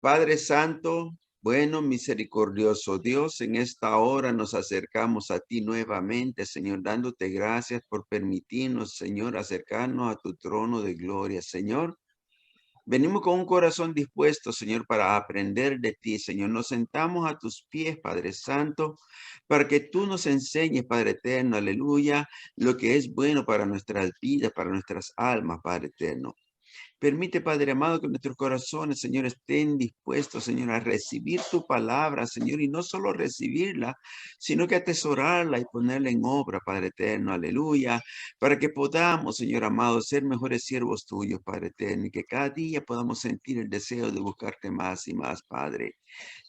Padre Santo, bueno, misericordioso Dios, en esta hora nos acercamos a ti nuevamente, Señor, dándote gracias por permitirnos, Señor, acercarnos a tu trono de gloria, Señor. Venimos con un corazón dispuesto, Señor, para aprender de ti, Señor. Nos sentamos a tus pies, Padre Santo, para que tú nos enseñes, Padre eterno, aleluya, lo que es bueno para nuestras vidas, para nuestras almas, Padre eterno. Permite, Padre amado, que nuestros corazones, Señor, estén dispuestos, Señor, a recibir tu palabra, Señor, y no solo recibirla, sino que atesorarla y ponerla en obra, Padre eterno, aleluya, para que podamos, Señor amado, ser mejores siervos tuyos, Padre eterno, y que cada día podamos sentir el deseo de buscarte más y más, Padre.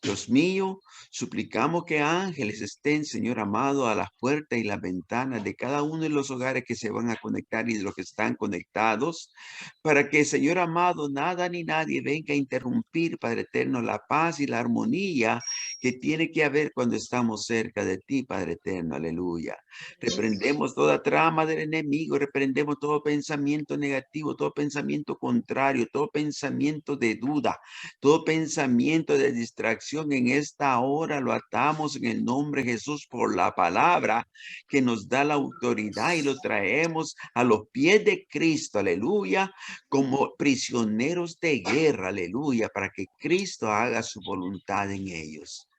Dios mío, suplicamos que ángeles estén, Señor amado, a las puertas y las ventanas de cada uno de los hogares que se van a conectar y de los que están conectados, para que, Señor amado, nada ni nadie venga a interrumpir, Padre eterno, la paz y la armonía que tiene que haber cuando estamos cerca de ti, Padre eterno, aleluya. Reprendemos toda trama del enemigo, reprendemos todo pensamiento negativo, todo pensamiento contrario, todo pensamiento de duda, todo pensamiento de distracción en esta hora lo atamos en el nombre de Jesús por la palabra que nos da la autoridad y lo traemos a los pies de Cristo, aleluya, como prisioneros de guerra, aleluya, para que Cristo haga su voluntad en ellos.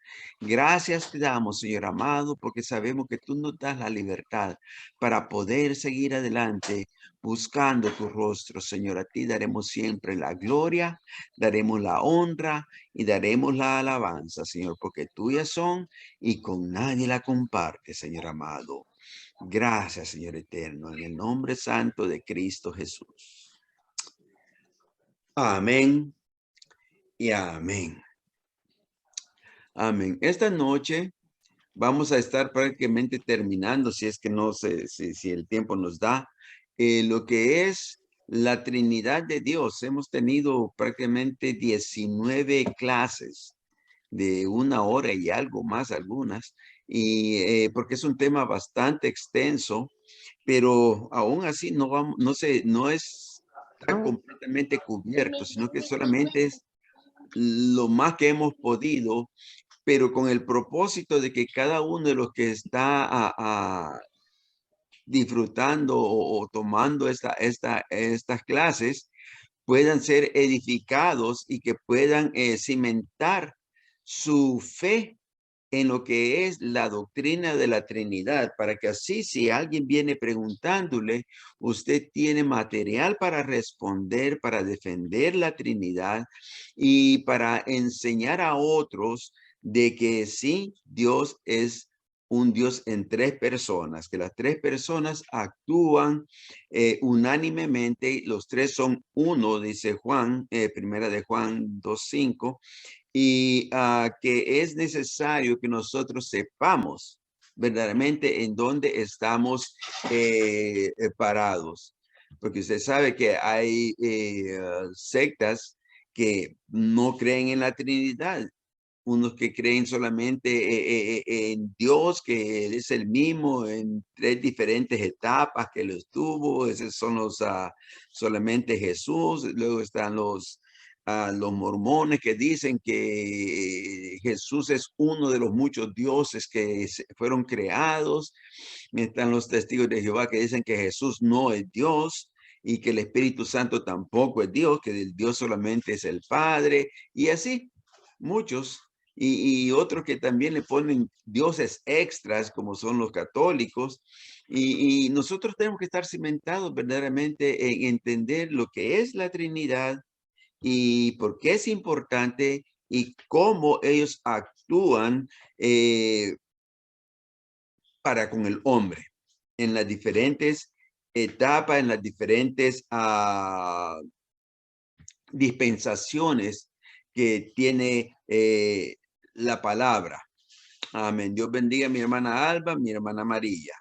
Gracias te damos, Señor amado, porque sabemos que tú nos das la libertad para poder seguir adelante buscando tu rostro, Señor. A ti daremos siempre la gloria, daremos la honra y daremos la alabanza, Señor, porque tuyas son y con nadie la comparte, Señor amado. Gracias, Señor eterno, en el nombre santo de Cristo Jesús. Amén y amén. Amén. Esta noche vamos a estar prácticamente terminando, si es que no sé si el tiempo nos da, lo que es la Trinidad de Dios. Hemos tenido prácticamente 19 clases de una hora y algo más algunas, y porque es un tema bastante extenso, pero aún así no vamos, no está completamente cubierto, sino que solamente es lo más que hemos podido, pero con el propósito de que cada uno de los que está disfrutando o tomando estas clases puedan ser edificados y que puedan cimentar su fe en lo que es la doctrina de la Trinidad, para que así si alguien viene preguntándole, usted tiene material para responder, para defender la Trinidad y para enseñar a otros de que sí, Dios es un Dios en tres personas, que las tres personas actúan unánimemente, los tres son uno, dice Juan, primera de Juan 2:5, y que es necesario que nosotros sepamos verdaderamente en dónde estamos parados. Porque usted sabe que hay sectas que no creen en la Trinidad, unos que creen solamente en Dios, que Él es el mismo en tres diferentes etapas que lo estuvo. Esos son solamente Jesús. Luego están los mormones que dicen que Jesús es uno de los muchos dioses que fueron creados. Están los testigos de Jehová que dicen que Jesús no es Dios y que el Espíritu Santo tampoco es Dios, que el Dios solamente es el Padre, y así, muchos. Y otros que también le ponen dioses extras, como son los católicos. Y nosotros tenemos que estar cimentados verdaderamente en entender lo que es la Trinidad y por qué es importante y cómo ellos actúan para con el hombre en las diferentes etapas, en las diferentes dispensaciones que tiene la palabra. Amén. Dios bendiga a mi hermana Alba, mi hermana María.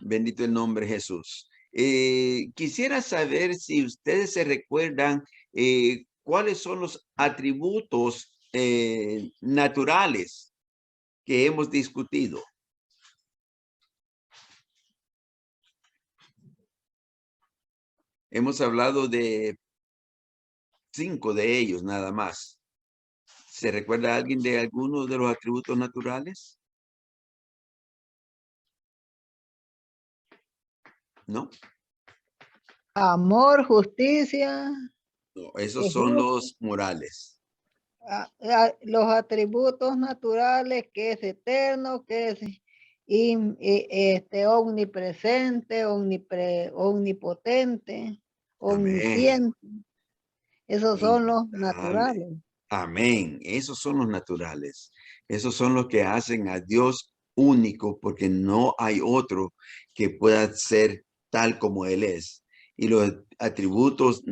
Bendito el nombre de Jesús. Quisiera saber si ustedes se recuerdan cuáles son los atributos naturales que hemos discutido. Hemos hablado de 5 de ellos nada más. ¿Se recuerda a alguien de alguno de los atributos naturales? ¿No? Amor, justicia, No, esos es son justo. los morales. Los atributos naturales, que es eterno, que es omnipresente, omnipotente, Amén. omnisciente. Esos son los Indudable. naturales. Amén. Esos son los naturales. Esos son los que hacen a Dios único, porque no hay otro que pueda ser tal como Él es. Y los atributos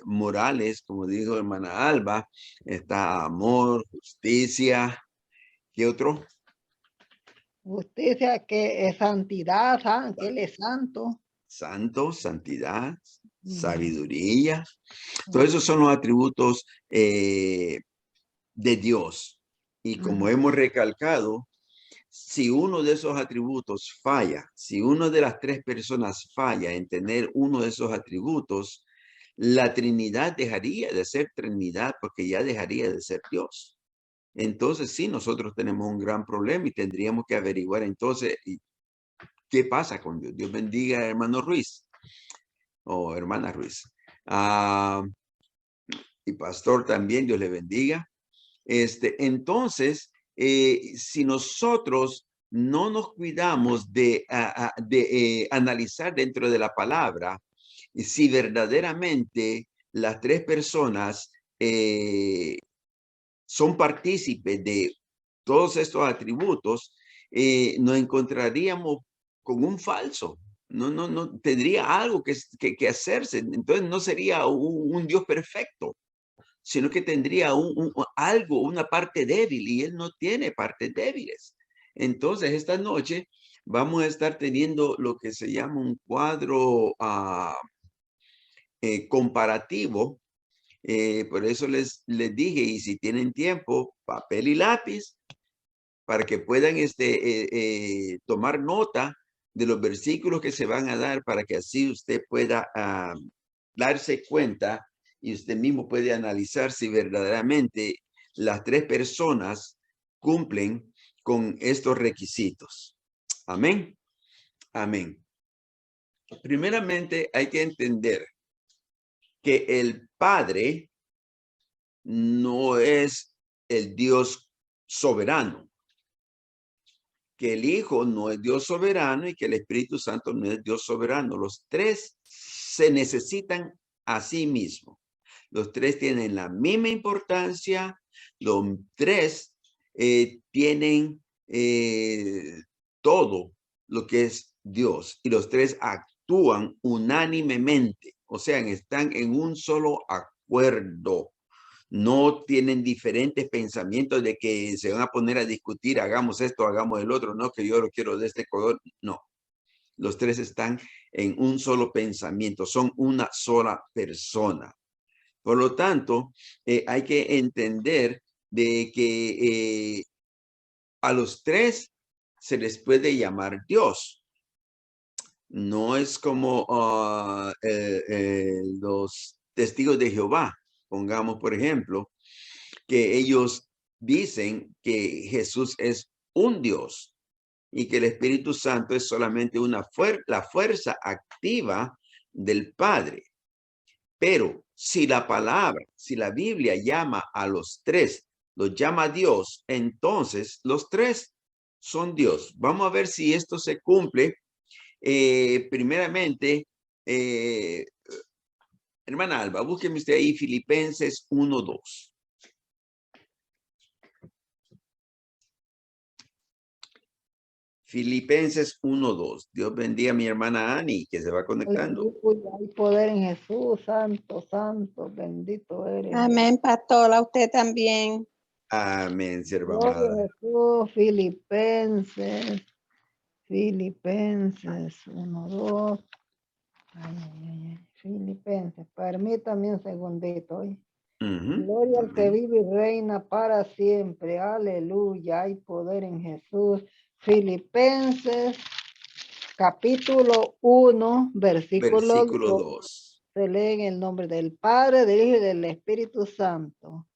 morales, como dijo hermana Alba, está amor, justicia. ¿Qué otro? Justicia, que es santidad, que Él es santo. Santo, santidad, Ujú. sabiduría. Todos esos son los atributos de Dios. Y como hemos recalcado, si uno de esos atributos falla, si uno de las tres personas falla en tener uno de esos atributos, la Trinidad dejaría de ser Trinidad porque ya dejaría de ser Dios. Entonces sí, nosotros tenemos un gran problema y tendríamos que averiguar entonces qué pasa con Dios. Dios bendiga, hermano Ruiz o hermana Ruiz. Y pastor también, Dios le bendiga. Entonces, si nosotros no nos cuidamos de analizar dentro de la palabra, si verdaderamente las tres personas son partícipes de todos estos atributos, nos encontraríamos con un falso. No tendría algo que hacerse. Entonces no sería un Dios perfecto, sino que tendría algo, una parte débil, y Él no tiene partes débiles. Entonces, esta noche vamos a estar teniendo lo que se llama un cuadro comparativo. Por eso les dije, y si tienen tiempo, papel y lápiz, para que puedan tomar nota de los versículos que se van a dar, para que así usted pueda darse cuenta y usted mismo puede analizar si verdaderamente las tres personas cumplen con estos requisitos. Amén. Amén. Primeramente hay que entender que el Padre no es el Dios soberano, que el Hijo no es Dios soberano y que el Espíritu Santo no es Dios soberano. Los tres se necesitan a sí mismos. Los tres tienen la misma importancia. Los tres tienen todo lo que es Dios, y los tres actúan unánimemente, o sea, están en un solo acuerdo. No tienen diferentes pensamientos de que se van a poner a discutir, hagamos esto, hagamos el otro, no, que yo lo quiero de este color. No, los tres están en un solo pensamiento, son una sola persona. Por lo tanto, hay que entender de que a los tres se les puede llamar Dios. No es como los testigos de Jehová, pongamos por ejemplo, que ellos dicen que Jesús es un Dios y que el Espíritu Santo es solamente la fuerza activa del Padre. Pero si la palabra, si la Biblia llama a los tres, los llama Dios, entonces los tres son Dios. Vamos a ver si esto se cumple. Primeramente, hermana Alba, búsqueme usted ahí Filipenses 1:2. Filipenses 1:2. Dios bendiga a mi hermana Ani, que se va conectando. Aleluya, hay poder en Jesús, santo, santo, bendito eres. Amén, pastor, a usted también. Amén, sierva Gloria amada. a Jesús, Filipenses 1, 2. Filipenses, permítame un segundito. Gloria al que vive y reina para siempre. Aleluya, hay poder en Jesús. Filipenses, capítulo 1, versículo 2. 2. Se lee en el nombre del Padre, del Hijo y del Espíritu Santo.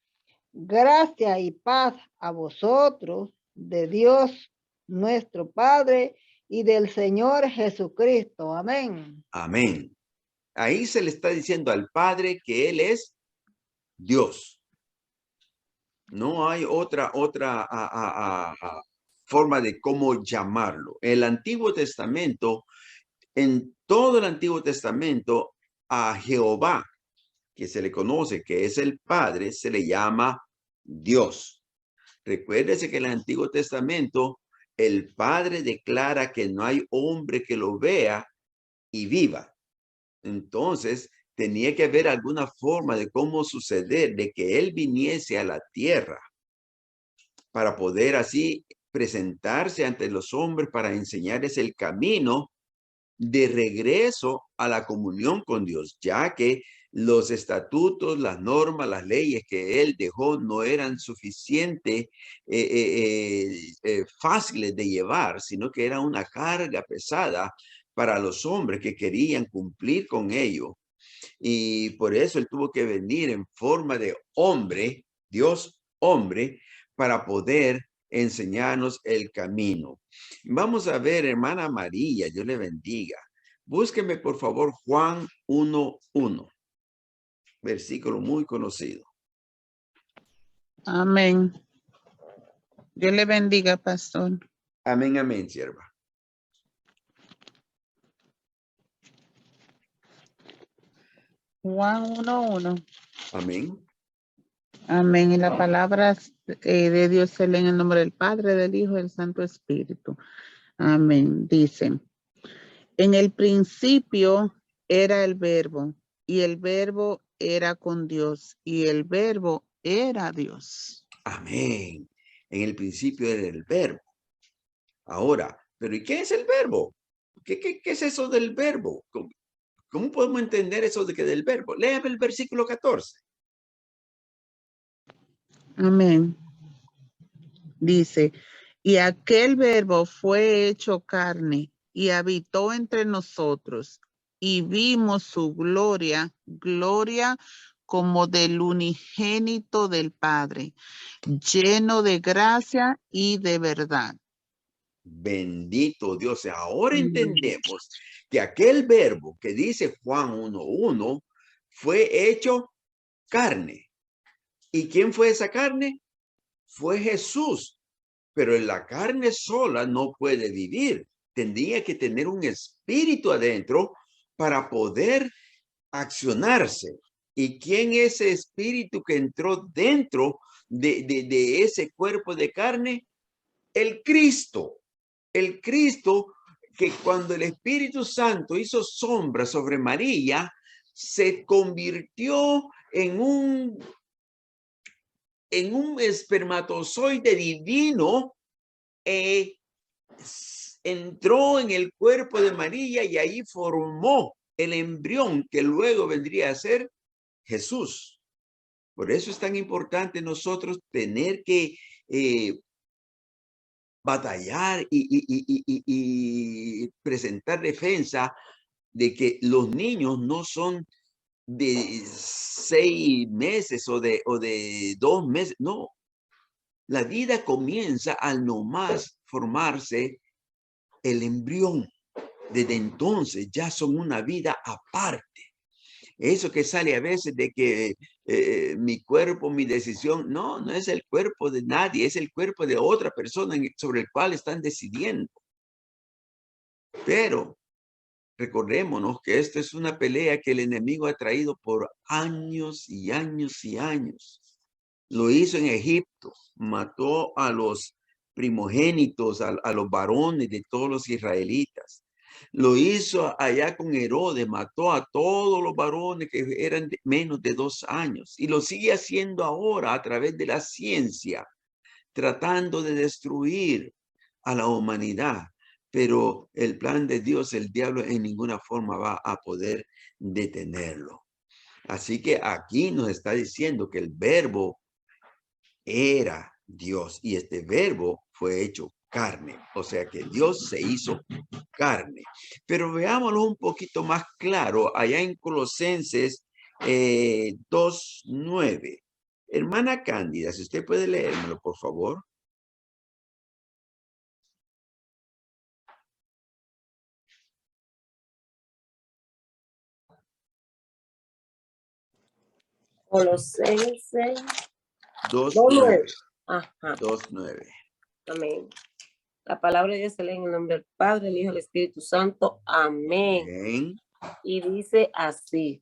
Gracia y paz a vosotros, de Dios nuestro Padre y del Señor Jesucristo. Amén. Amén. Ahí se le está diciendo al Padre que Él es Dios. No hay otra forma de cómo llamarlo. El Antiguo Testamento, en todo el Antiguo Testamento, a Jehová, que se le conoce que es el Padre, se le llama Dios. Recuérdese que en el Antiguo Testamento, el Padre declara que no hay hombre que lo vea y viva. Entonces, tenía que haber alguna forma de cómo suceder, de que Él viniese a la tierra para poder así presentarse ante los hombres para enseñarles el camino de regreso a la comunión con Dios, ya que los estatutos, las normas, las leyes que Él dejó no eran suficiente fáciles de llevar, sino que era una carga pesada para los hombres que querían cumplir con ello. Y por eso Él tuvo que venir en forma de hombre, Dios hombre, para poder enseñarnos el camino. Vamos a ver, hermana María, Dios le bendiga. Búsqueme, por favor, Juan 1:1, versículo muy conocido. Amén. Dios le bendiga, pastor. Amén, amén, sierva. Juan 1:1. Amén. Amén. Y la palabra de Dios se lee en el nombre del Padre, del Hijo y del Santo Espíritu. Amén. Dice, en el principio era el verbo, y el verbo era con Dios, y el verbo era Dios. Amén. En el principio era el verbo. Ahora, ¿pero y qué es el verbo? ¿Qué es eso del verbo? ¿Cómo podemos entender eso de que del verbo? Léame el versículo 14. Amén. Dice, y aquel verbo fue hecho carne y habitó entre nosotros y vimos su gloria, gloria como del unigénito del Padre, lleno de gracia y de verdad. Bendito Dios. Ahora entendemos que aquel verbo que dice Juan 1:1 fue hecho carne. ¿Y quién fue esa carne? Fue Jesús. Pero en la carne sola no puede vivir. Tendría que tener un espíritu adentro para poder accionarse. ¿Y quién es ese espíritu que entró dentro de ese cuerpo de carne? El Cristo. El Cristo que cuando el Espíritu Santo hizo sombra sobre María, se convirtió en un espermatozoide divino, entró en el cuerpo de María y ahí formó el embrión que luego vendría a ser Jesús. Por eso es tan importante nosotros tener que batallar y presentar defensa de que los niños no son de 6 meses o de 2 meses. No, la vida comienza al nomás formarse el embrión. Desde entonces ya son una vida aparte. Eso que sale a veces de que mi cuerpo, mi decisión, no es el cuerpo de nadie, es el cuerpo de otra persona sobre el cual están decidiendo. Pero recordémonos que esto es una pelea que el enemigo ha traído por años y años y años. Lo hizo en Egipto, mató a los primogénitos, a los varones de todos los israelitas. Lo hizo allá con Herodes, mató a todos los varones que eran menos de 2 años. Y lo sigue haciendo ahora a través de la ciencia, tratando de destruir a la humanidad. Pero el plan de Dios, el diablo en ninguna forma va a poder detenerlo. Así que aquí nos está diciendo que el verbo era Dios y este verbo fue hecho carne. O sea que Dios se hizo carne. Pero veámoslo un poquito más claro allá en Colosenses 2:9. Hermana Cándida, si usted puede leérmelo, por favor. Colosenses 2:9. 2:9. Ajá, 2:9. amén. La palabra de Dios se lee en el nombre del Padre, el Hijo y el Espíritu Santo. Amén. Bien. Y dice así,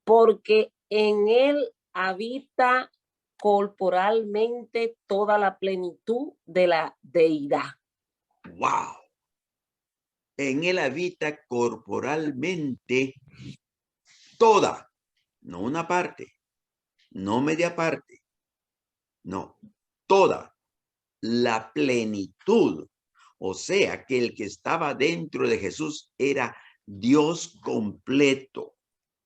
porque en él habita corporalmente toda la plenitud de la deidad. Wow. En él habita corporalmente toda, no una parte, no media parte, no, toda la plenitud. O sea que el que estaba dentro de Jesús era Dios completo.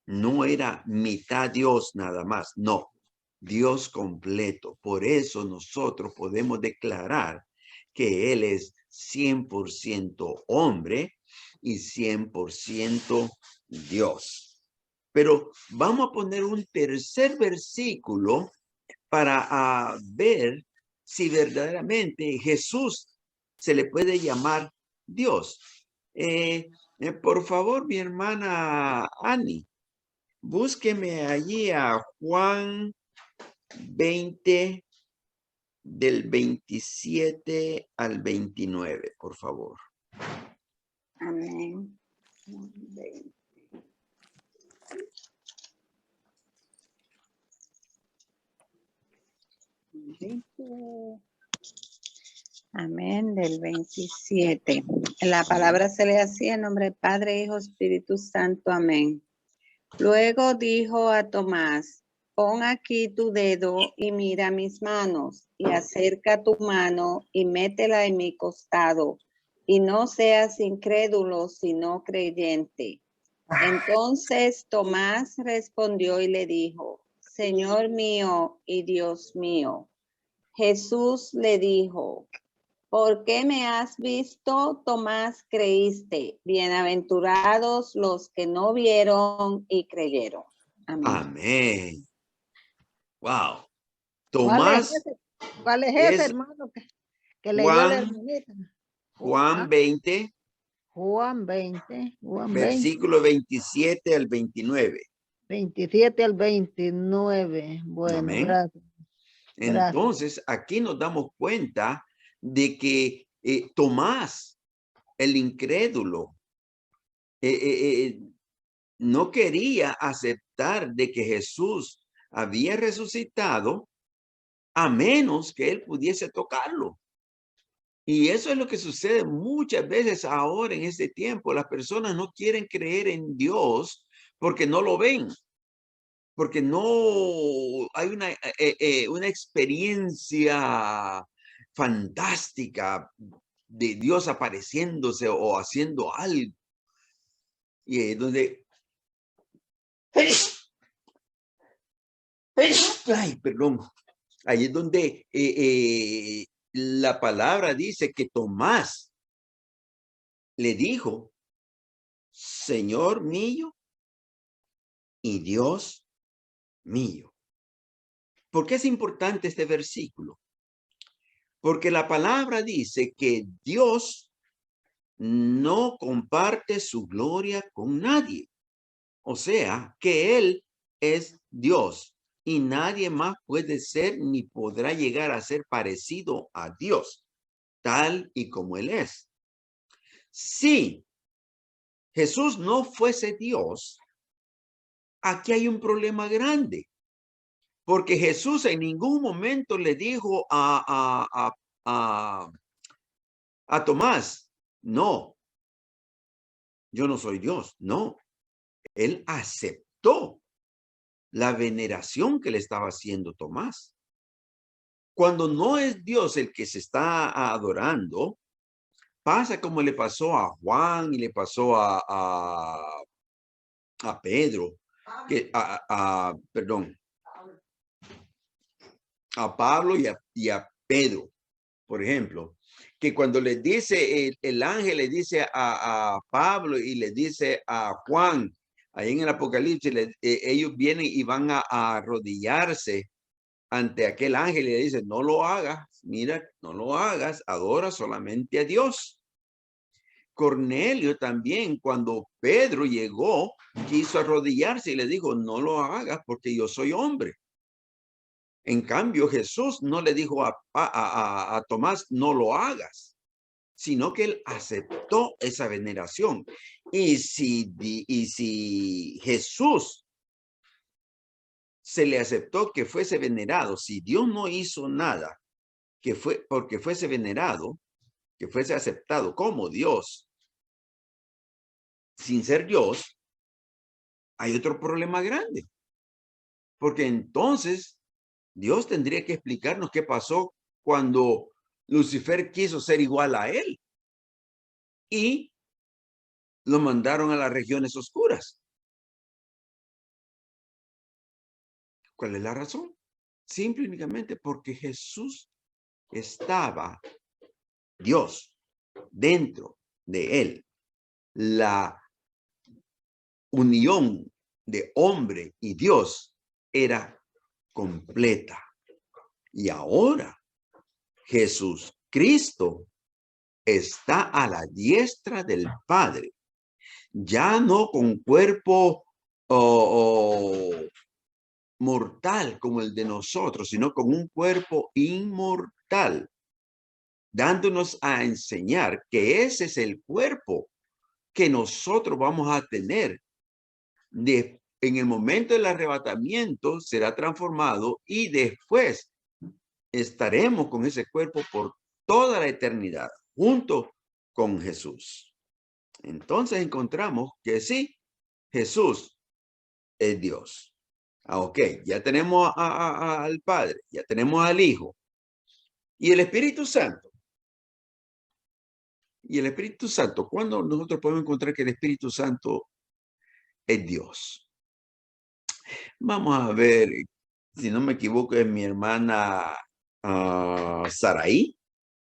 No era mitad Dios nada más, no, Dios completo. Por eso nosotros podemos declarar que Él es 100% hombre y 100% Dios. Pero vamos a poner un tercer versículo para ver si verdaderamente Jesús se le puede llamar Dios. Por favor, mi hermana Annie, búsqueme allí a Juan 20, del 27 al 29, por favor. Amén. Amén, del 27. La palabra se lee así en nombre del Padre, Hijo, Espíritu Santo. Amén. Luego dijo a Tomás, pon aquí tu dedo y mira mis manos, y acerca tu mano y métela en mi costado, y no seas incrédulo, sino creyente. Entonces Tomás respondió y le dijo, Señor mío y Dios mío. Jesús le dijo, ¿por qué me has visto, Tomás, creíste? Bienaventurados los que no vieron y creyeron. Amén. Amén. Wow. ¿Cuál Tomás es ese, es hermano, que leyó la Juan, hermanita? Juan 20, Juan 20, versículo 27 al 29. 27 al 29. Bueno, Amén. gracias. Entonces, aquí nos damos cuenta de que Tomás, el incrédulo, no quería aceptar de que Jesús había resucitado a menos que él pudiese tocarlo. Y eso es lo que sucede muchas veces ahora en este tiempo. Las personas no quieren creer en Dios porque no lo ven, porque no hay una experiencia fantástica de Dios apareciéndose o haciendo algo. Y donde... Ay, perdón. Ahí es donde la palabra dice que Tomás le dijo, Señor mío y Dios mío. ¿Por qué es importante este versículo? Porque la palabra dice que Dios no comparte su gloria con nadie. O sea, que Él es Dios y nadie más puede ser ni podrá llegar a ser parecido a Dios, tal y como Él es. Si Jesús no fuese Dios, aquí hay un problema grande. Porque Jesús en ningún momento le dijo a Tomás, no, yo no soy Dios. No, él aceptó la veneración que le estaba haciendo Tomás. Cuando no es Dios el que se está adorando, pasa como le pasó a Juan y le pasó a Pedro, que perdón, a Pablo y a Pedro, por ejemplo, que cuando les dice el ángel le dice a Pablo y le dice a Juan, ahí en el Apocalipsis, ellos vienen y van a arrodillarse ante aquel ángel y le dice, no lo hagas, mira, no lo hagas, adora solamente a Dios. Cornelio también, cuando Pedro llegó, quiso arrodillarse y le dijo, no lo hagas porque yo soy hombre. En cambio, Jesús no le dijo a Tomás, no lo hagas, sino que él aceptó esa veneración. Y si Jesús se le aceptó que fuese venerado, si Dios no hizo nada que fue porque fuese venerado, que fuese aceptado como Dios, sin ser Dios, hay otro problema grande. Porque entonces Dios tendría que explicarnos qué pasó cuando Lucifer quiso ser igual a él y lo mandaron a las regiones oscuras. ¿Cuál es la razón? Simple y únicamente porque Jesús estaba, Dios, dentro de él. La unión de hombre y Dios era completa. Y ahora Jesús Cristo está a la diestra del Padre, ya no con cuerpo mortal como el de nosotros, sino con un cuerpo inmortal, dándonos a enseñar que ese es el cuerpo que nosotros vamos a tener. En el momento del arrebatamiento será transformado y después estaremos con ese cuerpo por toda la eternidad, junto con Jesús. Entonces encontramos que sí, Jesús es Dios. Ok, ya tenemos al Padre, ya tenemos al Hijo y el Espíritu Santo. Y el Espíritu Santo, ¿cuándo nosotros podemos encontrar que el Espíritu Santo es Dios? Vamos a ver, si no me equivoco, es mi hermana Saraí,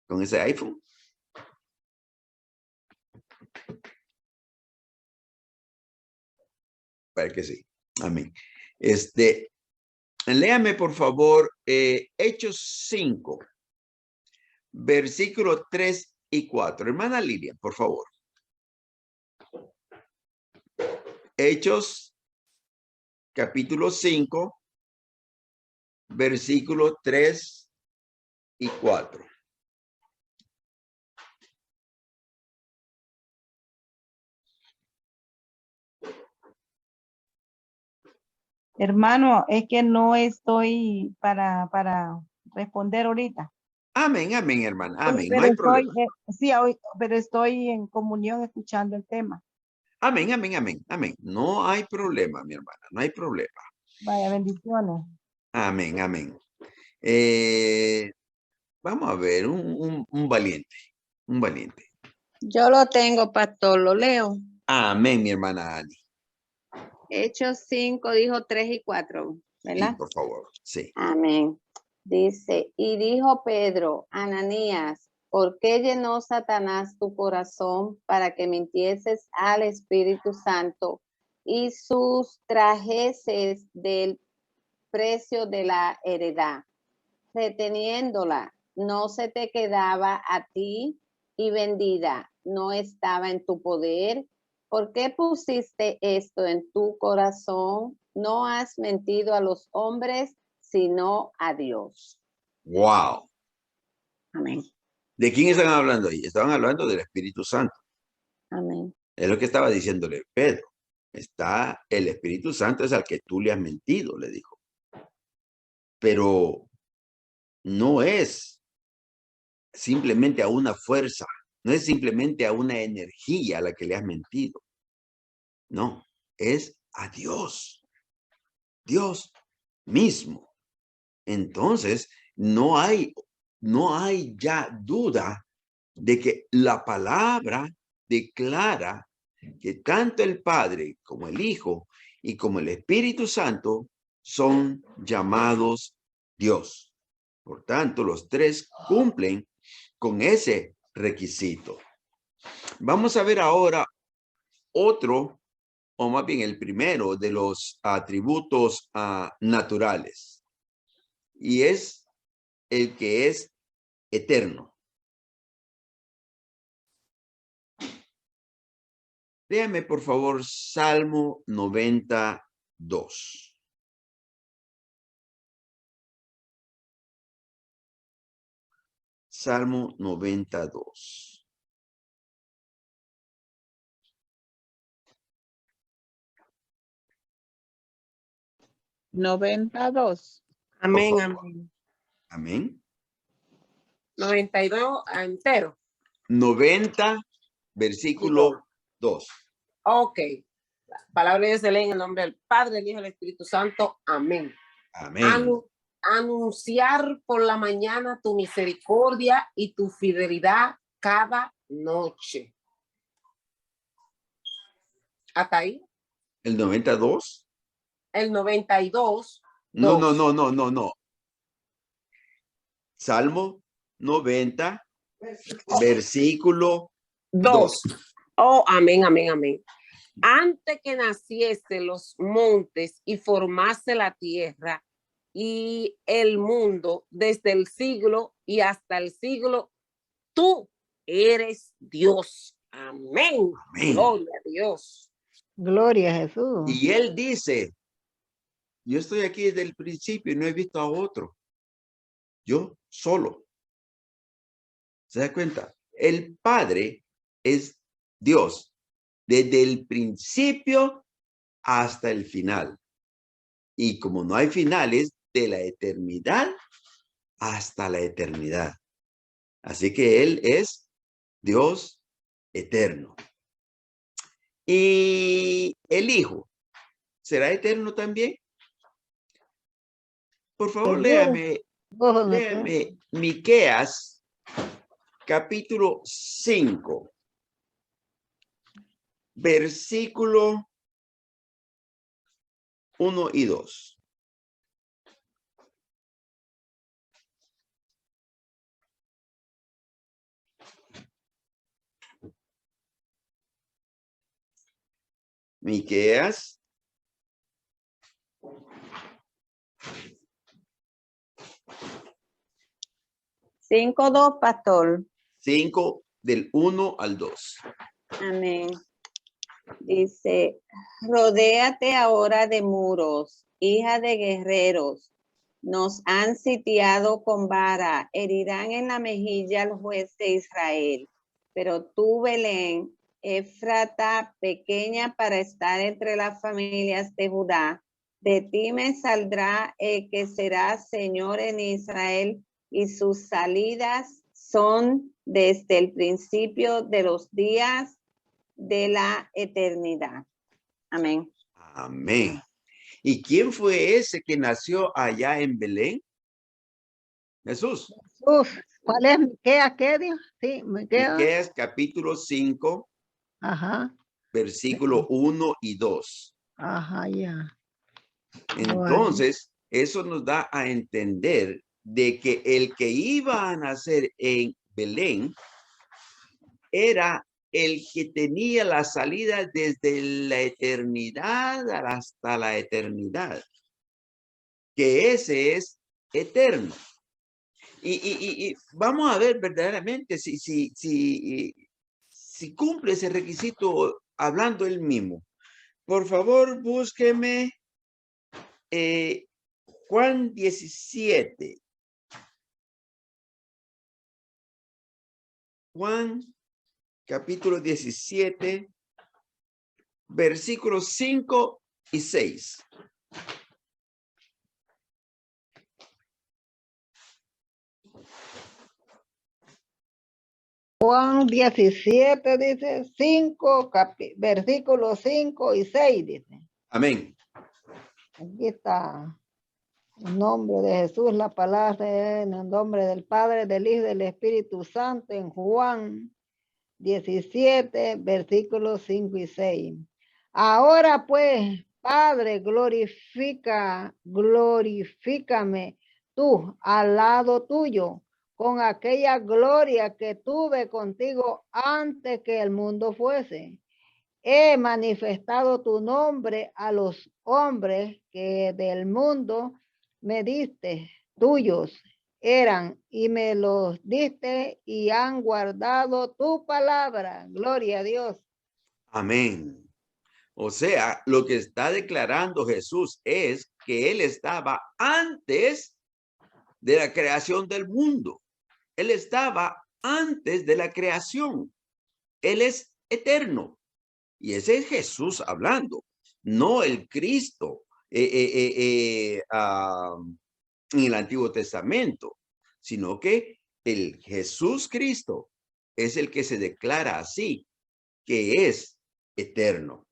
con ese iPhone. Para que sí. Amén. Léame por favor Hechos 5, versículos 3 y 4. Hermana Lilia, por favor. Hechos, capítulo 5, versículos 3 y 4. Hermano, es que no estoy para responder ahorita. Amén, amén, hermana. Amén. Pero No hay problema. sí, pero estoy en comunión escuchando el tema. Amén, amén, amén, amén. No hay problema, mi hermana. No hay problema. Vaya, bendiciones. Amén, amén. Vamos a ver, un valiente. Un valiente. Yo lo tengo, pastor, lo leo. Amén, mi hermana Ani. Hechos 5, dijo 3 y 4, ¿verdad? Sí, por favor. Sí. Amén. Dice, y dijo Pedro, Ananías, ¿por qué llenó Satanás tu corazón para que mintieses al Espíritu Santo y sustrajeses del precio de la heredad? Reteniéndola, no se te quedaba a ti y vendida, no estaba en tu poder. ¿Por qué pusiste esto en tu corazón? No has mentido a los hombres, sino a Dios. Wow. Amén. ¿De quién estaban hablando ahí? Estaban hablando del Espíritu Santo. Amén. Es lo que estaba diciéndole Pedro. Está el Espíritu Santo, es al que tú le has mentido, le dijo. Pero no es simplemente a una fuerza, no es simplemente a una energía a la que le has mentido. No, es a Dios. Dios mismo. Entonces, no hay ya duda de que la palabra declara que tanto el Padre como el Hijo y como el Espíritu Santo son llamados Dios. Por tanto, los tres cumplen con ese requisito. Vamos a ver ahora otro, o más bien el primero de los atributos naturales. y es el que es eterno. Léame, por favor, Salmo 92. Salmo 92. $92. Amén, Por favor. amén. Amén. 92 entero. 90, versículo 2. Ok. La palabra de Dios se lee en el nombre del Padre, del Hijo y del Espíritu Santo. Amén. Amén. Anunciar por la mañana tu misericordia y tu fidelidad cada noche. ¿Hasta ahí? ¿El 92? El 92. No, no, dos. no, no, no, no. Salmo 90, versículo 2. Oh, amén, amén, amén. Antes que naciese los montes y formase la tierra y el mundo, desde el siglo y hasta el siglo, tú eres Dios. Amén. Amén. Gloria a Dios. Gloria a Jesús. Y él dice, yo estoy aquí desde el principio y no he visto a otro. Yo solo. ¿Se da cuenta? El Padre es Dios desde el principio hasta el final. Y como no hay finales, de la eternidad hasta la eternidad. Así que Él es Dios eterno. Y el Hijo, ¿será eterno también? Por favor, léame Miqueas, capítulo 5, versículo 1 y 2. Miqueas 5:2, pastor. 5 del 1 al 2. Amén. Dice, rodéate ahora de muros, hija de guerreros. Nos han sitiado con vara, herirán en la mejilla al juez de Israel. Pero tú, Belén, Efrata, pequeña para estar entre las familias de Judá, de ti me saldrá el que será Señor en Israel, y sus salidas son desde el principio de los días de la eternidad. Amén. Amén. ¿Y quién fue ese que nació allá en Belén? Jesús. Jesús. ¿Cuál es Miqueas? ¿Qué Dios? Sí, Miqueas. Miqueas capítulo 5, Ajá. versículo 1 y 2. Ajá, ya. Entonces, eso nos da a entender de que el que iba a nacer en Belén era el que tenía la salida desde la eternidad hasta la eternidad, que ese es eterno. Y vamos a ver verdaderamente si cumple ese requisito hablando él mismo. Por favor, búsqueme Juan 17. Juan capítulo 17, versículos 5 y 6. Juan 17 dice 5, versículos 5 y 6 dice. Amén. Aquí está el nombre de Jesús, la palabra en el nombre del Padre, del Hijo y del Espíritu Santo en Juan 17, versículos 5 y 6. Ahora pues, Padre, glorifícame tú al lado tuyo con aquella gloria que tuve contigo antes que el mundo fuese. He manifestado tu nombre a los hombres que del mundo me diste. tuyos eran y me los diste y han guardado tu palabra. Gloria a Dios. Amén. O sea, lo que está declarando Jesús es que él estaba antes de la creación del mundo. Él estaba antes de la creación. Él es eterno. Y ese es Jesús hablando, no el Cristo en el Antiguo Testamento, sino que el Jesús Cristo es el que se declara así, que es eterno.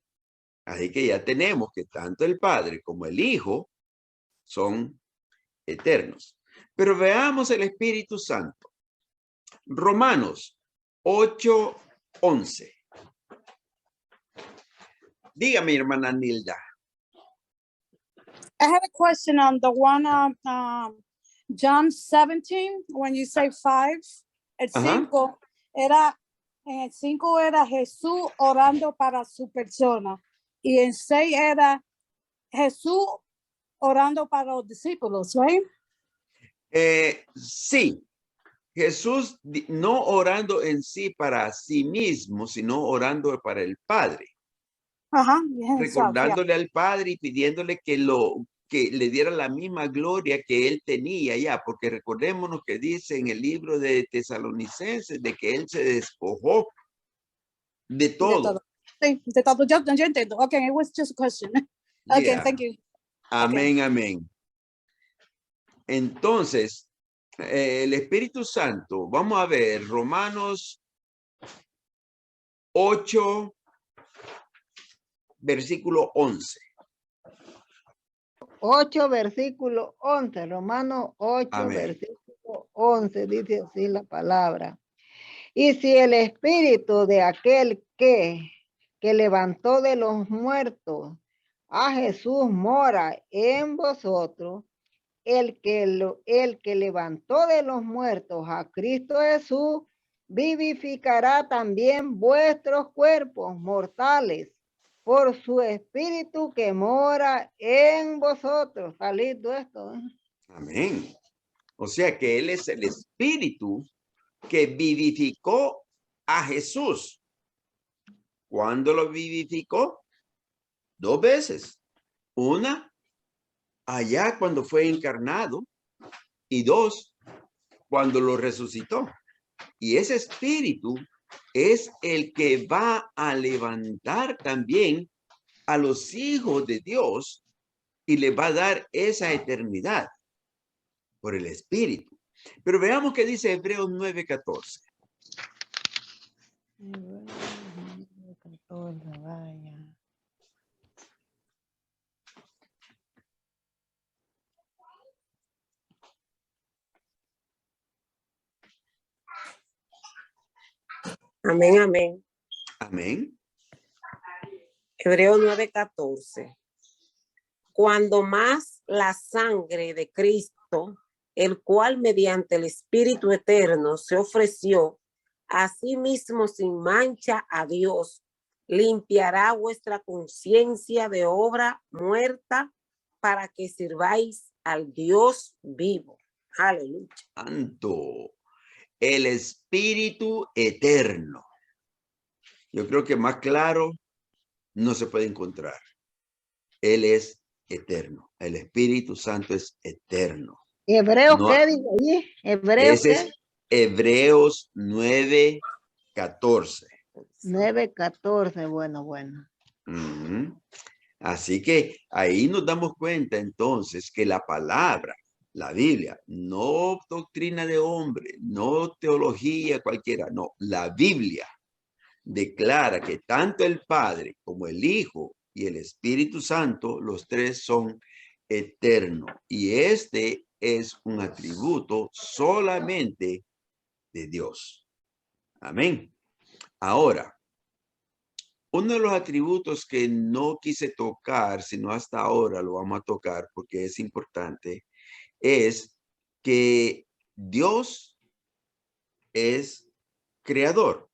Así que ya tenemos que tanto el Padre como el Hijo son eternos. Pero veamos el Espíritu Santo. Romanos 8:11. Dígame, hermana Nilda. I have a question on the one John 17, when you say 5, el 5 era, en el 5 era Jesús orando para su persona y en 6 era Jesús orando para los discípulos, right? Sí, Jesús no orando en sí para sí mismo, sino orando para el Padre. Ajá, Recordándole al Padre y pidiéndole que le diera la misma gloria que él tenía ya, porque recordémonos que dice en el libro de Tesalonicenses de que él se despojó de todo. Sí, de todo. Yo entiendo. Okay, it was just a question. Okay, Yeah. thank you. Amén, Okay. amén. Entonces, el Espíritu Santo, vamos a ver, Romanos 8, versículo 11. 8, versículo 11, Romanos 8, Amén. versículo 11, dice así la palabra. Y si el espíritu de aquel que levantó de los muertos a Jesús mora en vosotros, el que levantó de los muertos a Cristo Jesús, vivificará también vuestros cuerpos mortales por su espíritu que mora en vosotros. Está lindo esto, ¿eh? Amén. O sea que él es el espíritu que vivificó a Jesús. ¿Cuándo lo vivificó? 2 veces. Una, allá cuando fue encarnado, y 2, cuando lo resucitó. Y ese espíritu es el que va a levantar también a los hijos de Dios y le va a dar esa eternidad por el espíritu. Pero veamos qué dice Hebreos 9:14. 14, vaya. Amén, amén. Amén. Hebreos 9:14. Cuando más la sangre de Cristo, el cual mediante el Espíritu Eterno se ofreció a sí mismo sin mancha a Dios, limpiará vuestra conciencia de obra muerta para que sirváis al Dios vivo. Aleluya. Santo. El Espíritu Eterno. Yo creo que más claro no se puede encontrar. Él es eterno. El Espíritu Santo es eterno. Hebreos, No, ¿qué dice allí? Hebreos, ese es Hebreos 9:14. 9:14, bueno. Así que ahí nos damos cuenta entonces que la palabra, la Biblia, no doctrina de hombre, no teología cualquiera, no, la Biblia declara que tanto el Padre como el Hijo y el Espíritu Santo, los tres son eternos. Y este es un atributo solamente de Dios. Amén. Ahora, uno de los atributos que no quise tocar, sino hasta ahora lo vamos a tocar porque es importante, es que Dios es creador.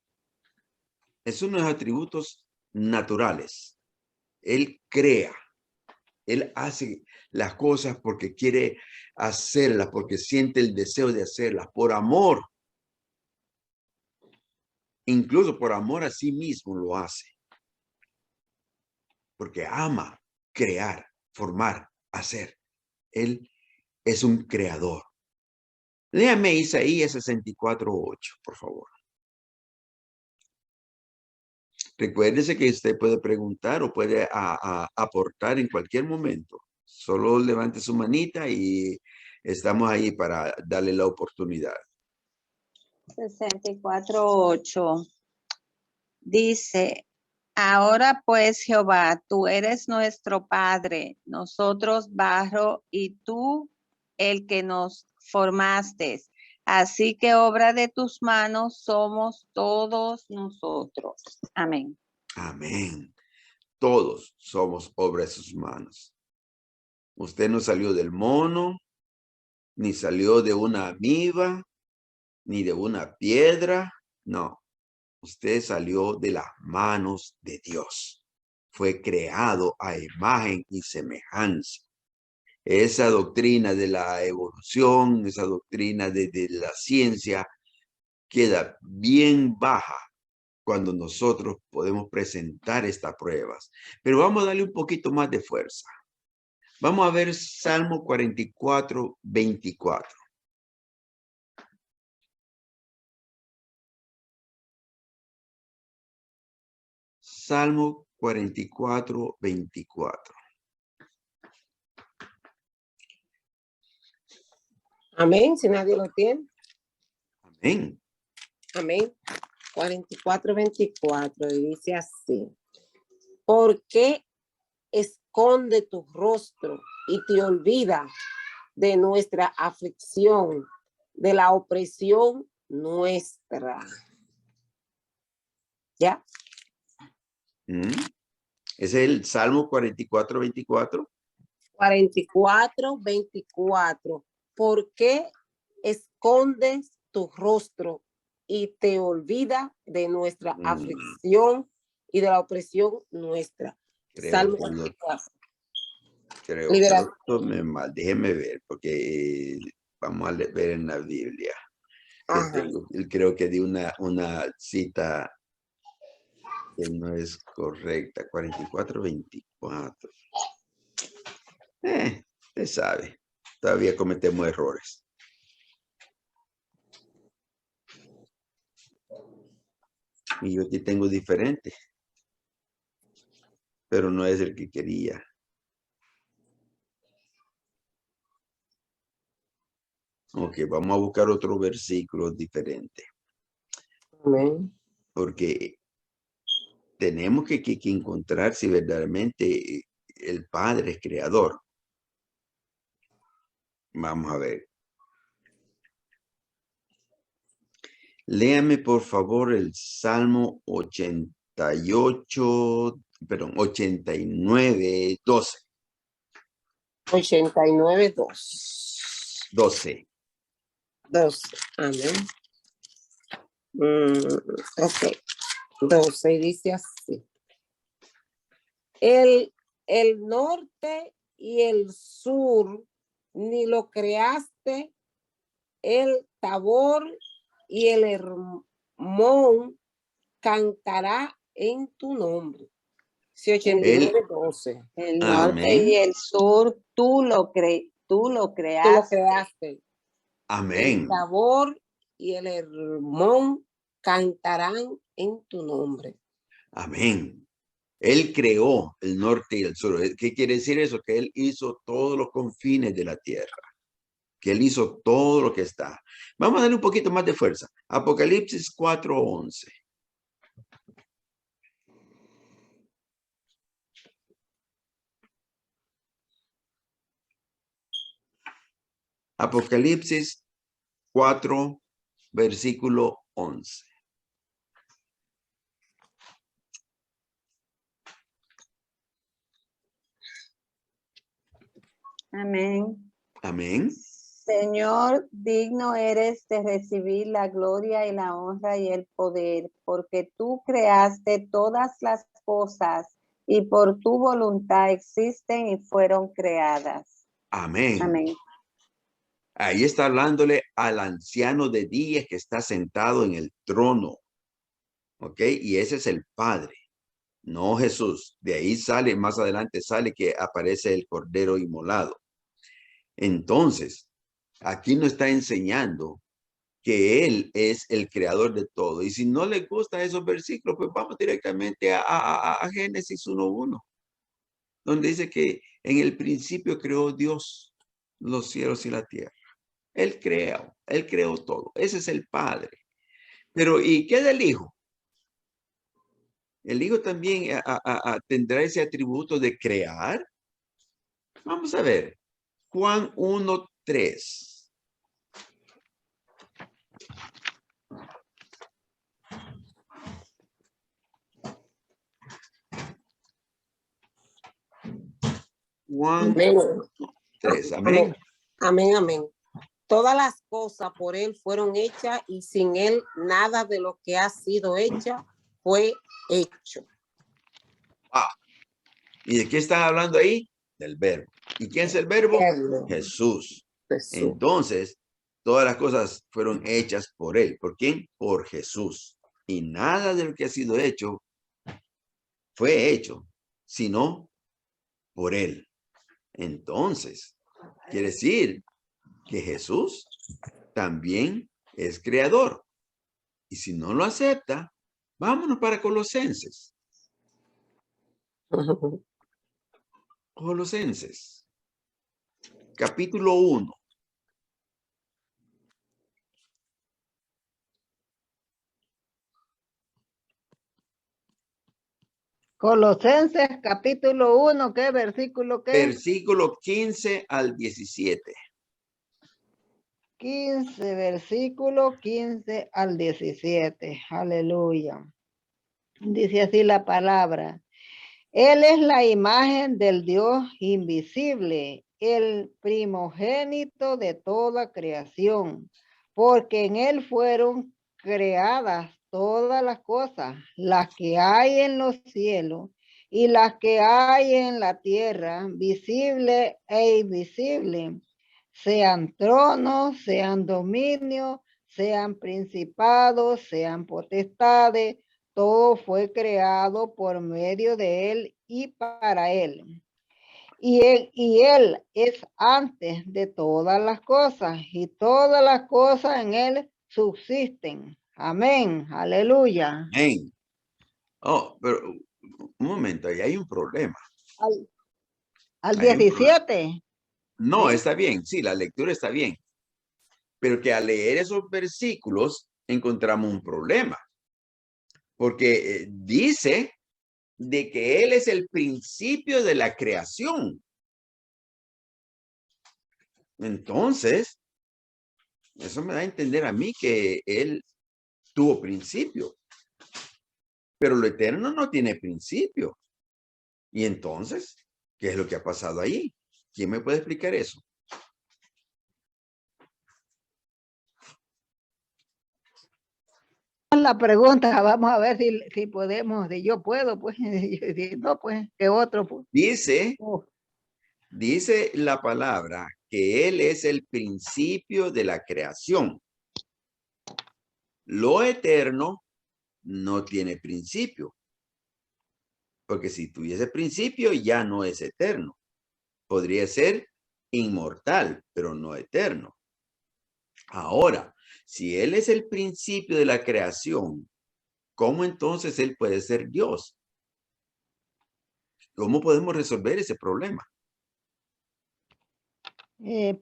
Es uno de los atributos naturales. Él crea. Él hace las cosas porque quiere hacerlas, porque siente el deseo de hacerlas, por amor. Incluso por amor a sí mismo lo hace. Porque ama crear, formar, hacer. Él es un creador. Léame Isaías 64:8, por favor. Recuérdese que usted puede preguntar o puede aportar en cualquier momento. Solo levante su manita y estamos ahí para darle la oportunidad. 64:8 dice, ahora pues Jehová, tú eres nuestro Padre, nosotros barro y tú el que nos formaste. Así que obra de tus manos somos todos nosotros. Amén. Amén. Todos somos obra de sus manos. Usted no salió del mono, ni salió de una amiba, ni de una piedra. No, usted salió de las manos de Dios. Fue creado a imagen y semejanza. Esa doctrina de la evolución, esa doctrina de la ciencia, queda bien baja cuando nosotros podemos presentar estas pruebas. Pero vamos a darle un poquito más de fuerza. Vamos a ver Salmo 44:24. Salmo 44:24. Amén, si nadie lo tiene. Amén. Amén. 44:24 y dice así. ¿Por qué esconde tu rostro y te olvida de nuestra aflicción, de la opresión nuestra? ¿Ya? Es el Salmo 44:24. 44:24. ¿Por qué escondes tu rostro y te olvida de nuestra aflicción y de la opresión nuestra? Salmo 44. Creo que tomé mal. Déjeme ver, porque vamos a ver en la Biblia. Creo que di una cita que no es correcta. 44:24. Usted sabe, todavía cometemos errores. Y yo aquí tengo diferente, pero no es el que quería. Ok, vamos a buscar otro versículo diferente. Amén. Porque tenemos que encontrar si verdaderamente el Padre es creador. Vamos a ver. Léame por favor el Salmo 89:12. 89:12. 12. Amén. Ok. 12 y dice así. El norte y el sur ni lo creaste, el Tabor y el Hermón cantará en tu nombre. Sí, 89:12. El norte y el sur, tú lo creaste. Tú lo creaste. Amén. El Tabor y el Hermón cantarán en tu nombre. Amén. Él creó el norte y el sur. ¿Qué quiere decir eso? Que Él hizo todos los confines de la tierra. Que Él hizo todo lo que está. Vamos a darle un poquito más de fuerza. Apocalipsis 4:11. Apocalipsis 4, versículo 11. Amén. Amén. Señor, digno eres de recibir la gloria y la honra y el poder, porque tú creaste todas las cosas y por tu voluntad existen y fueron creadas. Amén. Amén. Ahí está hablándole al anciano de días que está sentado en el trono. ¿Ok? Y ese es el Padre, no Jesús. De ahí sale, más adelante sale que aparece el Cordero inmolado. Entonces, aquí nos está enseñando que Él es el creador de todo. Y si no le gustan esos versículos, pues vamos directamente a Génesis 1:1, donde dice que en el principio creó Dios los cielos y la tierra. Él creó todo. Ese es el Padre. Pero, ¿y qué del Hijo? El Hijo también tendrá ese atributo de crear. Vamos a ver. Juan 1:3. Juan Amén. 3. Amén. Amén, amén. Todas las cosas por él fueron hechas y sin él nada de lo que ha sido hecha fue hecho. Ah, ¿y de qué están hablando ahí? Del verbo. ¿Y quién es el verbo? Jesús. Jesús. Entonces, todas las cosas fueron hechas por él. ¿Por quién? Por Jesús. Y nada de lo que ha sido hecho fue hecho, sino por él. Entonces, quiere decir que Jesús también es creador. Y si no lo acepta, vámonos para Colosenses. Colosenses, capítulo 1. Colosenses capítulo 1, ¿qué versículo qué? Versículo 15 al 17. 15, versículo 15 al 17. Aleluya. Dice así la palabra. Él es la imagen del Dios invisible, el primogénito de toda creación, porque en él fueron creadas todas las cosas, las que hay en los cielos y las que hay en la tierra, visible e invisible, sean tronos, sean dominios, sean principados, sean potestades. Todo fue creado por medio de él y para él. Y él es antes de todas las cosas, y todas las cosas en él subsisten. Amén. Aleluya. Amén. Oh, pero un momento, ahí hay un problema. Al Hay un 17. No, ¿Sí? está bien. Sí, la lectura está bien. Pero que al leer esos versículos encontramos un problema. Porque dice de que él es el principio de la creación. Entonces, eso me da a entender a mí que él tuvo principio. Pero lo eterno no tiene principio. Y entonces, ¿qué es lo que ha pasado ahí? ¿Quién me puede explicar eso? La pregunta, vamos a ver si podemos, si yo puedo, pues, si no, pues, que otro. Pues. Dice la palabra que él es el principio de la creación. Lo eterno no tiene principio. Porque si tuviese principio, ya no es eterno. Podría ser inmortal, pero no eterno. Ahora, si él es el principio de la creación, ¿cómo entonces él puede ser Dios? ¿Cómo podemos resolver ese problema?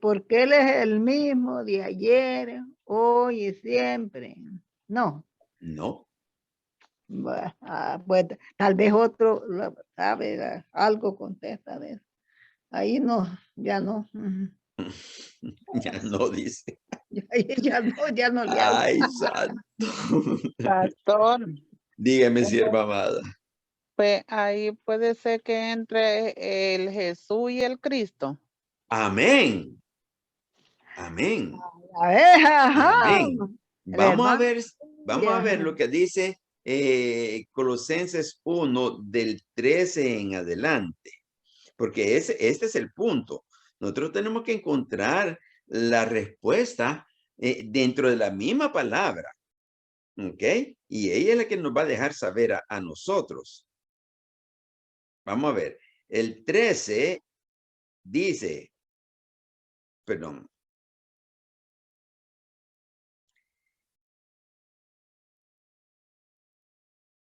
Porque él es el mismo de ayer, hoy y siempre. No. No. Pues tal vez otro sabe algo contesta de eso. Ahí no, ya no. Ya no dice. Ya no le hago. Ay, santo. Pastor, Dígame, sierva amada. pues ahí puede ser que entre el Jesús y el Cristo. Amén. Amén. A ver, ajá. Amén. Vamos a ver Ajá. lo que dice Colosenses 1 del 13 en adelante. Porque este es el punto. Nosotros tenemos que encontrar la respuesta dentro de la misma palabra. ¿Ok? Y ella es la que nos va a dejar saber a nosotros. Vamos a ver. El 13 dice, perdón.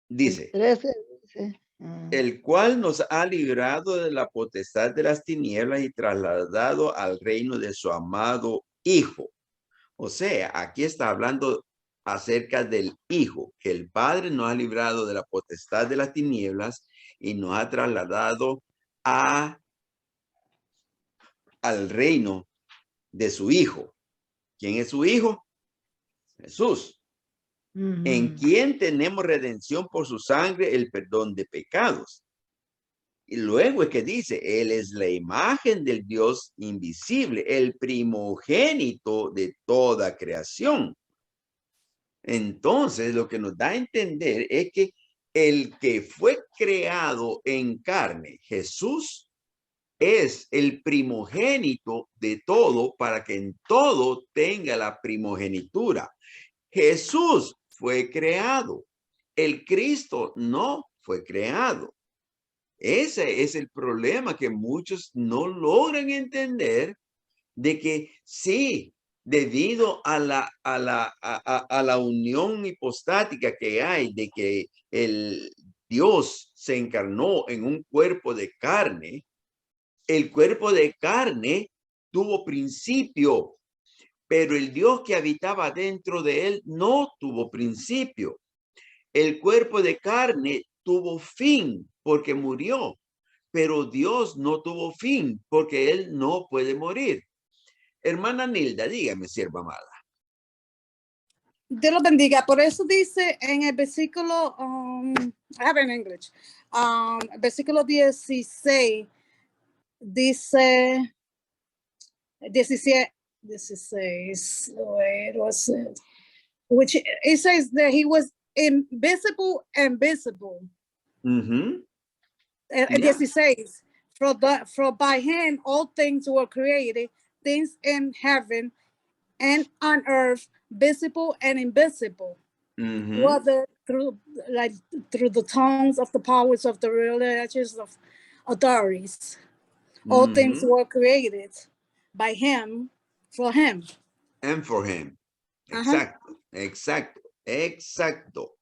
Dice, 13 dice. el cual nos ha librado de la potestad de las tinieblas y trasladado al reino de su amado Hijo. O sea, aquí está hablando acerca del Hijo, que el Padre nos ha librado de la potestad de las tinieblas y nos ha trasladado al reino de su Hijo. ¿Quién es su Hijo? Jesús. En quien tenemos redención por su sangre, el perdón de pecados. Y luego es que dice, Él es la imagen del Dios invisible, el primogénito de toda creación. Entonces, lo que nos da a entender es que el que fue creado en carne, Jesús, es el primogénito de todo para que en todo tenga la primogenitura. Jesús fue creado. El Cristo no fue creado. Ese es el problema que muchos no logran entender, de que sí, debido a la unión hipostática que hay, de que el Dios se encarnó en un cuerpo de carne, el cuerpo de carne tuvo principio, pero el Dios que habitaba dentro de él no tuvo principio. El cuerpo de carne tuvo fin porque murió, pero Dios no tuvo fin porque él no puede morir. Hermana Nilda, dígame, sierva amada. Dios lo bendiga. Por eso dice en el versículo, I have it in English, versículo 16, dice, 16, wait, what's it? Which it says that he was invisible and visible. Uh-huh. Yeah. 16, for by him all things were created, things in heaven and on earth, visible and invisible, whether through the tongues of the powers of the religions of authorities. All things were created by him, for him. And for him. Exacto, exacto, exacto.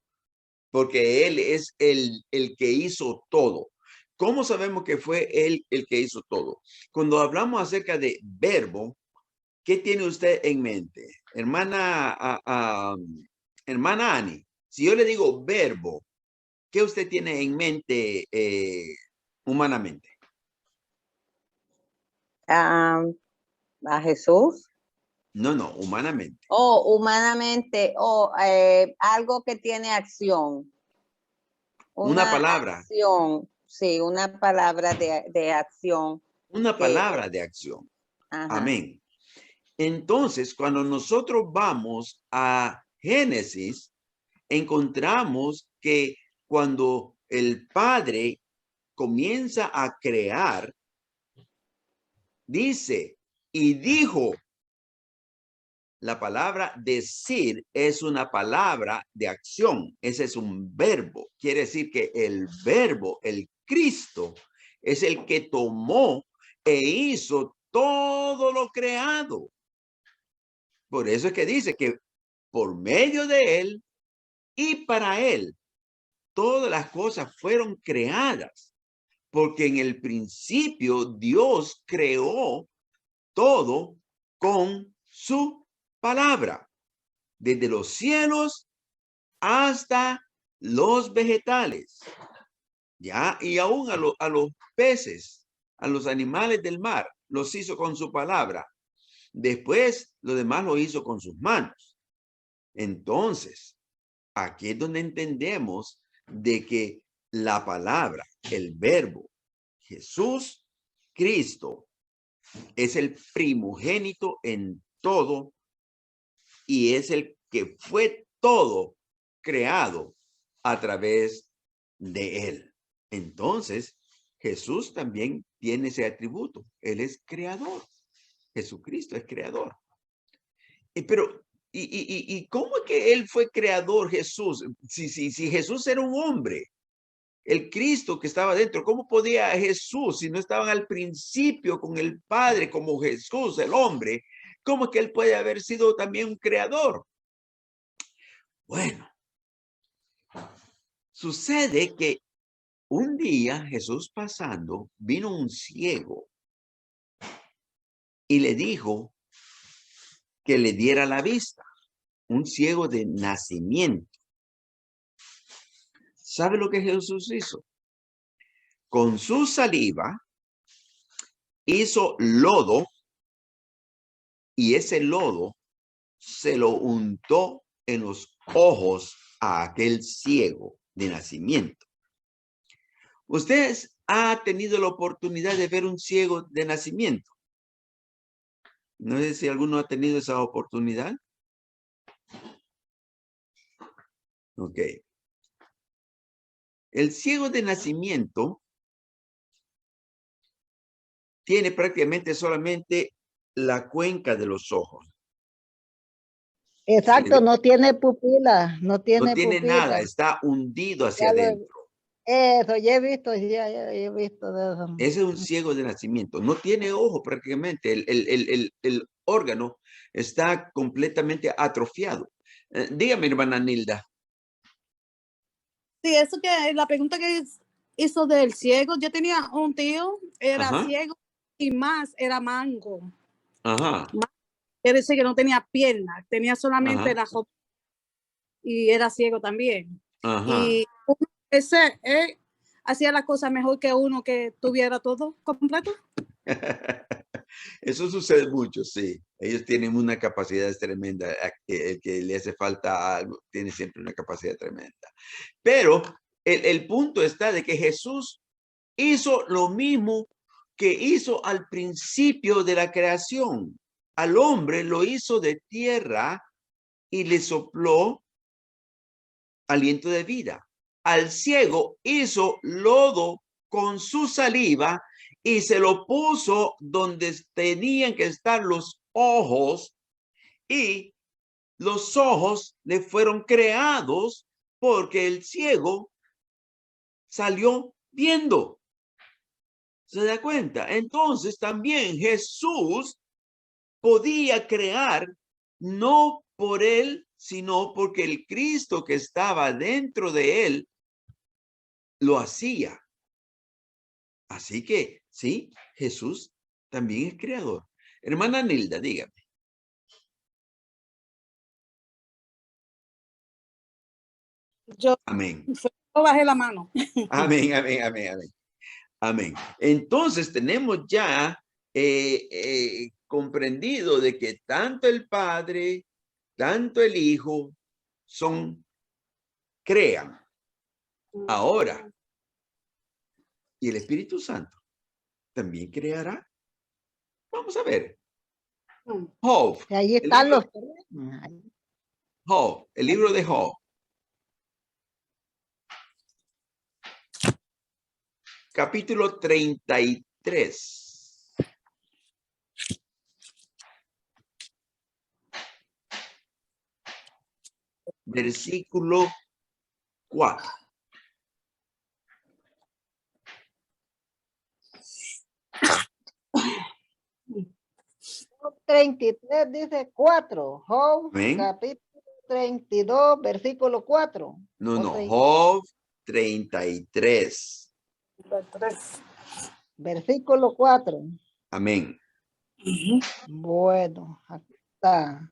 Porque él es el que hizo todo. ¿Cómo sabemos que fue él el que hizo todo? Cuando hablamos acerca de verbo, ¿qué tiene usted en mente? Hermana Ani, si yo le digo verbo, ¿qué usted tiene en mente humanamente? A Jesús. No, humanamente. Humanamente, algo que tiene acción. Una palabra. Acción, sí, una palabra de acción. Una palabra de acción. Ajá. Amén. Entonces, cuando nosotros vamos a Génesis, encontramos que cuando el Padre comienza a crear, dice, y dijo. La palabra decir es una palabra de acción. Ese es un verbo. Quiere decir que el verbo, el Cristo, es el que tomó e hizo todo lo creado. Por eso es que dice que por medio de él y para él, todas las cosas fueron creadas. Porque en el principio Dios creó todo con su palabra, desde los cielos hasta los vegetales, ya, y aún a los peces, a los animales del mar, los hizo con su palabra. Después, lo demás lo hizo con sus manos. Entonces, aquí es donde entendemos de que la palabra, el verbo, Jesús, Cristo, es el primogénito en todo y es el que fue todo creado a través de él. Entonces, Jesús también tiene ese atributo. Él es creador. Jesucristo es creador. Pero, ¿y cómo es que él fue creador, Jesús? Si Jesús era un hombre, el Cristo que estaba dentro, ¿cómo podía Jesús, si no estaban al principio con el Padre como Jesús, el hombre, cómo es que él puede haber sido también un creador? Bueno, sucede que un día Jesús pasando, vino un ciego y le dijo que le diera la vista, un ciego de nacimiento. ¿Sabe lo que Jesús hizo? Con su saliva hizo lodo y ese lodo se lo untó en los ojos a aquel ciego de nacimiento. ¿Usted ha tenido la oportunidad de ver un ciego de nacimiento? No sé si alguno ha tenido esa oportunidad. Ok. El ciego de nacimiento tiene prácticamente solamente la cuenca de los ojos. Exacto, no tiene pupila, no tiene No tiene pupila. nada, está hundido hacia Ya adentro. Eso, ya he visto, ya he visto de eso. Ese es un ciego de nacimiento. No tiene ojo prácticamente. El órgano está completamente atrofiado. Dígame, hermana Nilda. Sí, eso que la pregunta que hizo del ciego, yo tenía un tío, era Ajá. ciego y más era mango. Ajá. Quiere decir que no tenía piernas, tenía solamente Ajá. la ropa y era ciego también. Ajá. Y ese hacía la cosa mejor que uno que tuviera todo completo. Eso sucede mucho, sí. Ellos tienen una capacidad tremenda. El que le hace falta algo tiene siempre una capacidad tremenda. Pero el punto está de que Jesús hizo lo mismo que hizo al principio de la creación. Al hombre lo hizo de tierra y le sopló aliento de vida. Al ciego hizo lodo con su saliva y se lo puso donde tenían que estar los ojos, y los ojos le fueron creados porque el ciego salió viendo. ¿Se da cuenta? Entonces también Jesús podía crear, no por él, sino porque el Cristo que estaba dentro de él lo hacía. Así que, sí, Jesús también es creador. Hermana Nilda, dígame. Yo Amén. bajé la mano. Amén, amén, amén, amén. Amén. Entonces tenemos ya comprendido de que tanto el Padre, tanto el Hijo crean. Ahora, y el Espíritu Santo también creará. Vamos a ver. Job. Ahí están los. Job, el libro de Job. Capítulo 33. Versículo 4. Job 33 dice 4. Job, Amén. capítulo 32, versículo 4. No, Job 33. Versículo 4. Amén. Bueno, aquí está.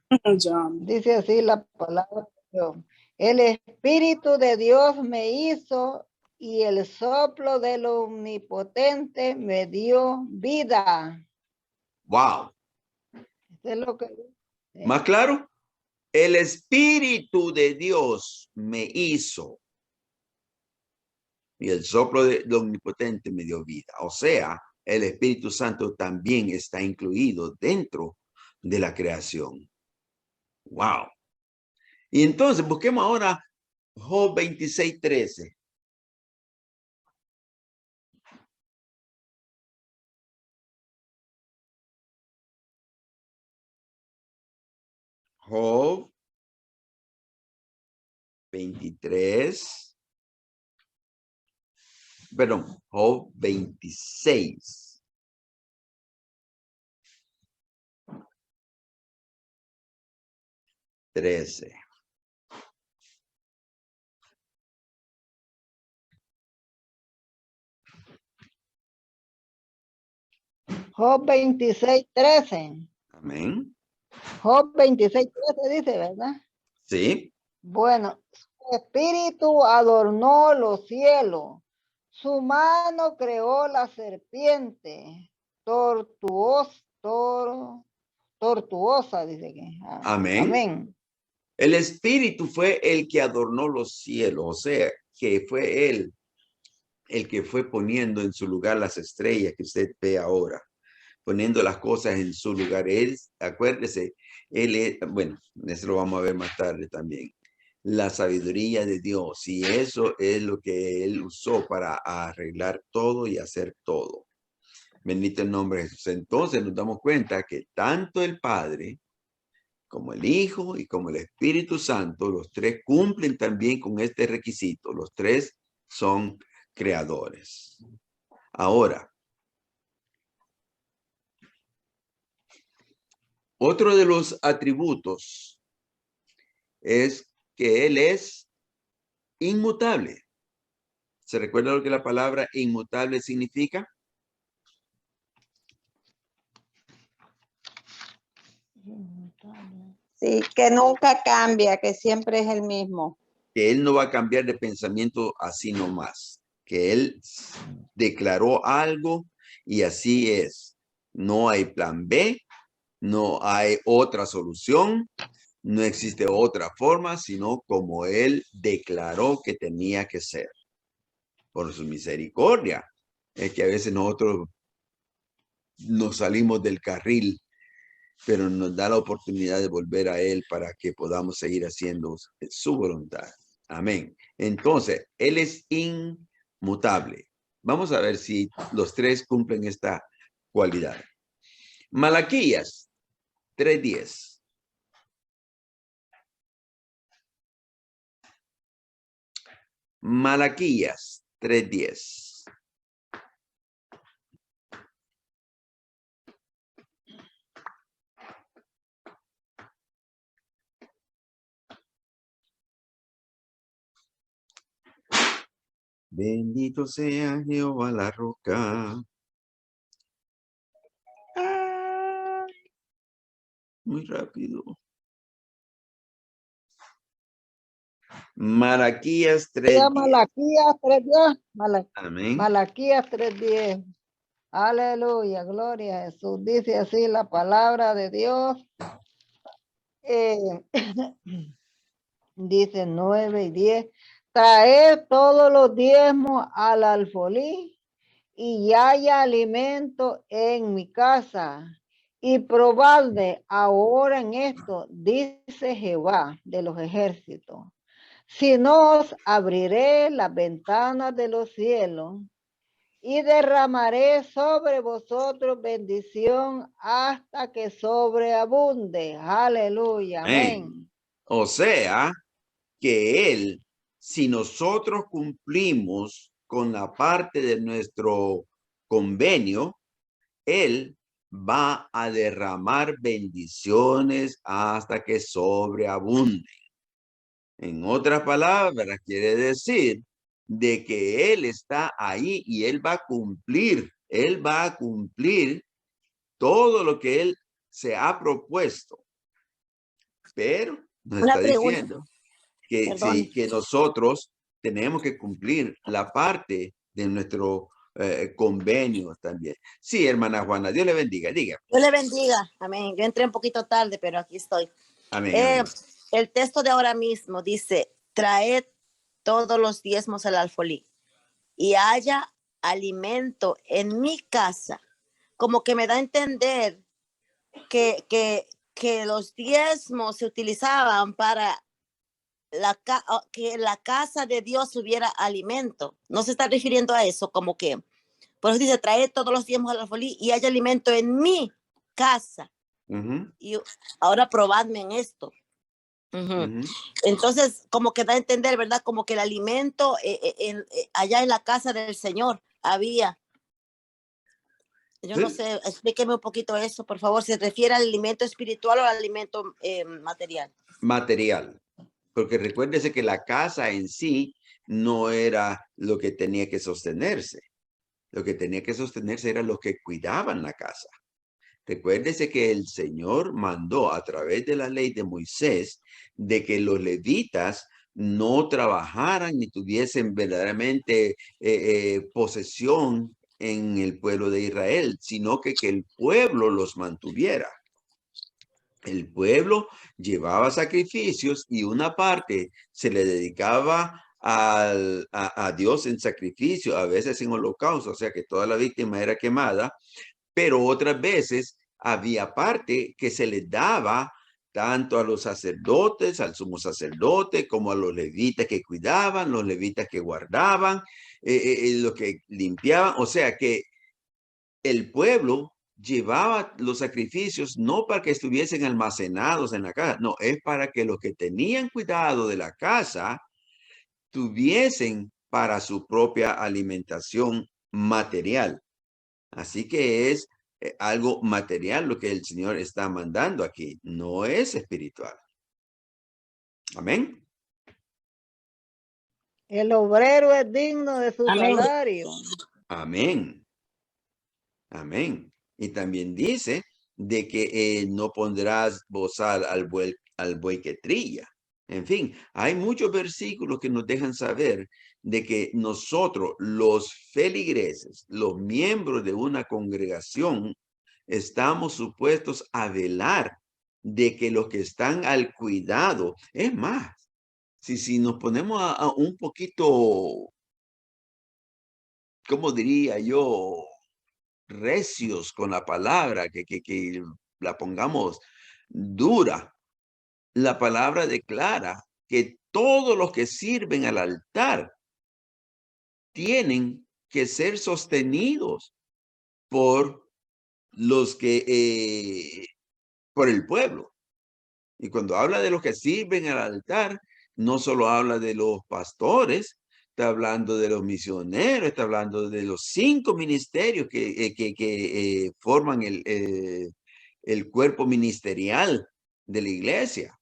Dice así la palabra de Dios. El Espíritu de Dios me hizo y el soplo del Omnipotente me dio vida. Wow. Eso es lo que dice. ¿Más claro? El Espíritu de Dios me hizo y el soplo del Omnipotente me dio vida. O sea, el Espíritu Santo también está incluido dentro de la creación. Wow. Y entonces busquemos ahora Job 26:13. Job 23. Perdón, Job 26. Job 26:13. Amén. Job 26:13 dice, ¿verdad? Sí. Bueno, su espíritu adornó los cielos, su mano creó la serpiente, tortuosa, dice que. Amén. Amén. El espíritu fue el que adornó los cielos, o sea, que fue él el que fue poniendo en su lugar las estrellas que usted ve ahora, poniendo las cosas en su lugar. Él, acuérdese, él es, bueno, eso lo vamos a ver más tarde también. La sabiduría de Dios, y eso es lo que él usó para arreglar todo y hacer todo. Bendito el nombre de Jesús. Entonces nos damos cuenta que tanto el Padre como el Hijo y como el Espíritu Santo, los tres cumplen también con este requisito. Los tres son creadores. Ahora, otro de los atributos es que Él es inmutable. ¿Se recuerda lo que la palabra inmutable significa? Sí, que nunca cambia, que siempre es el mismo. Que Él no va a cambiar de pensamiento así nomás. Que Él declaró algo y así es. No hay plan B, no hay otra solución, no existe otra forma, sino como Él declaró que tenía que ser. Por su misericordia. Es que a veces nosotros nos salimos del carril, pero nos da la oportunidad de volver a Él para que podamos seguir haciendo su voluntad. Amén. Entonces, Él es inmutable. Vamos a ver si los tres cumplen esta cualidad. Malaquías 3:10. Malaquías 3:10. Bendito sea Jehová la roca. Ay, muy rápido. Malaquías 3:10. Malaquías 3:10. Amén. Malaquías 3:10. Aleluya, gloria a Jesús. Dice así la palabra de Dios. Dice 9 y 10. Traed todos los diezmos al alfolí y haya alimento en mi casa. Y probadme ahora en esto, dice Jehová de los ejércitos. Si no os abriré las ventanas de los cielos y derramaré sobre vosotros bendición hasta que sobreabunde. Aleluya. Amén. O sea, que Él, si nosotros cumplimos con la parte de nuestro convenio, Él va a derramar bendiciones hasta que sobreabunden. En otras palabras, quiere decir de que Él está ahí y Él va a cumplir todo lo que Él se ha propuesto. Pero nos está diciendo que, sí, que nosotros tenemos que cumplir la parte de nuestro convenio también. Sí, hermana Juana, Dios le bendiga, diga. Dios le bendiga, amén. Yo entré un poquito tarde, pero aquí estoy. Amén, amén. El texto de ahora mismo dice, traed todos los diezmos al alfolí y haya alimento en mi casa. Como que me da a entender que los diezmos se utilizaban para que la casa de Dios hubiera alimento. No se está refiriendo a eso, como que, por eso dice, traed todos los diezmos al alfolí y haya alimento en mi casa. y ahora probadme en esto. Entonces, como que da a entender, ¿verdad? Como que el alimento allá en la casa del Señor había. Yo no sé, explíqueme un poquito eso, por favor. ¿Se refiere al alimento espiritual o al alimento material? Material. Porque recuérdese que la casa en sí no era lo que tenía que sostenerse. Lo que tenía que sostenerse era los que cuidaban la casa. Recuérdese que el Señor mandó a través de la ley de Moisés de que los levitas no trabajaran ni tuviesen verdaderamente posesión en el pueblo de Israel, sino que el pueblo los mantuviera. El pueblo llevaba sacrificios y una parte se le dedicaba a Dios en sacrificio, a veces en holocausto, o sea que toda la víctima era quemada, pero otras veces había parte que se les daba tanto a los sacerdotes, al sumo sacerdote, como a los levitas que cuidaban, los levitas que guardaban, los que limpiaban, o sea que el pueblo llevaba los sacrificios no para que estuviesen almacenados en la casa, no, es para que los que tenían cuidado de la casa tuviesen para su propia alimentación material. Así que es algo material lo que el Señor está mandando aquí, no es espiritual. Amén. El obrero es digno de su Amén. salario. Amén. Amén. Y también dice de que no pondrás bozal al buey que trilla. En fin, hay muchos versículos que nos dejan saber de que nosotros, los feligreses, los miembros de una congregación, estamos supuestos a velar de que los que están al cuidado, es más, si nos ponemos a un poquito, ¿cómo diría yo? Recios con la palabra, que la pongamos dura. La palabra declara que todos los que sirven al altar tienen que ser sostenidos por los que, por el pueblo. Y cuando habla de los que sirven al altar, no solo habla de los pastores, está hablando de los misioneros, está hablando de los 5 ministerios que forman el cuerpo ministerial de la iglesia.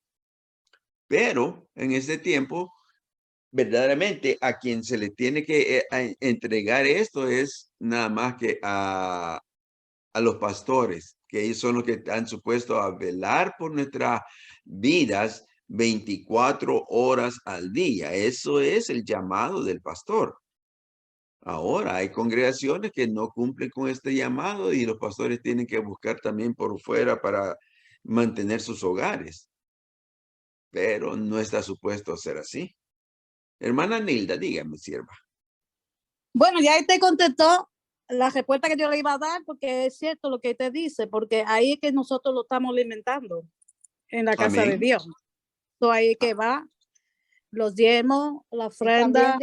Pero en este tiempo, verdaderamente a quien se le tiene que entregar esto es nada más que a los pastores, que ellos son los que están supuestos a velar por nuestras vidas 24 horas al día. Eso es el llamado del pastor. Ahora hay congregaciones que no cumplen con este llamado y los pastores tienen que buscar también por fuera para mantener sus hogares. Pero no está supuesto a ser así. Hermana Nilda, dígame, sierva. Bueno, ya te contestó la respuesta que yo le iba a dar, porque es cierto lo que te dice, porque ahí es que nosotros lo estamos alimentando en la casa de Dios. So, ahí es que va los diezmos, la ofrenda,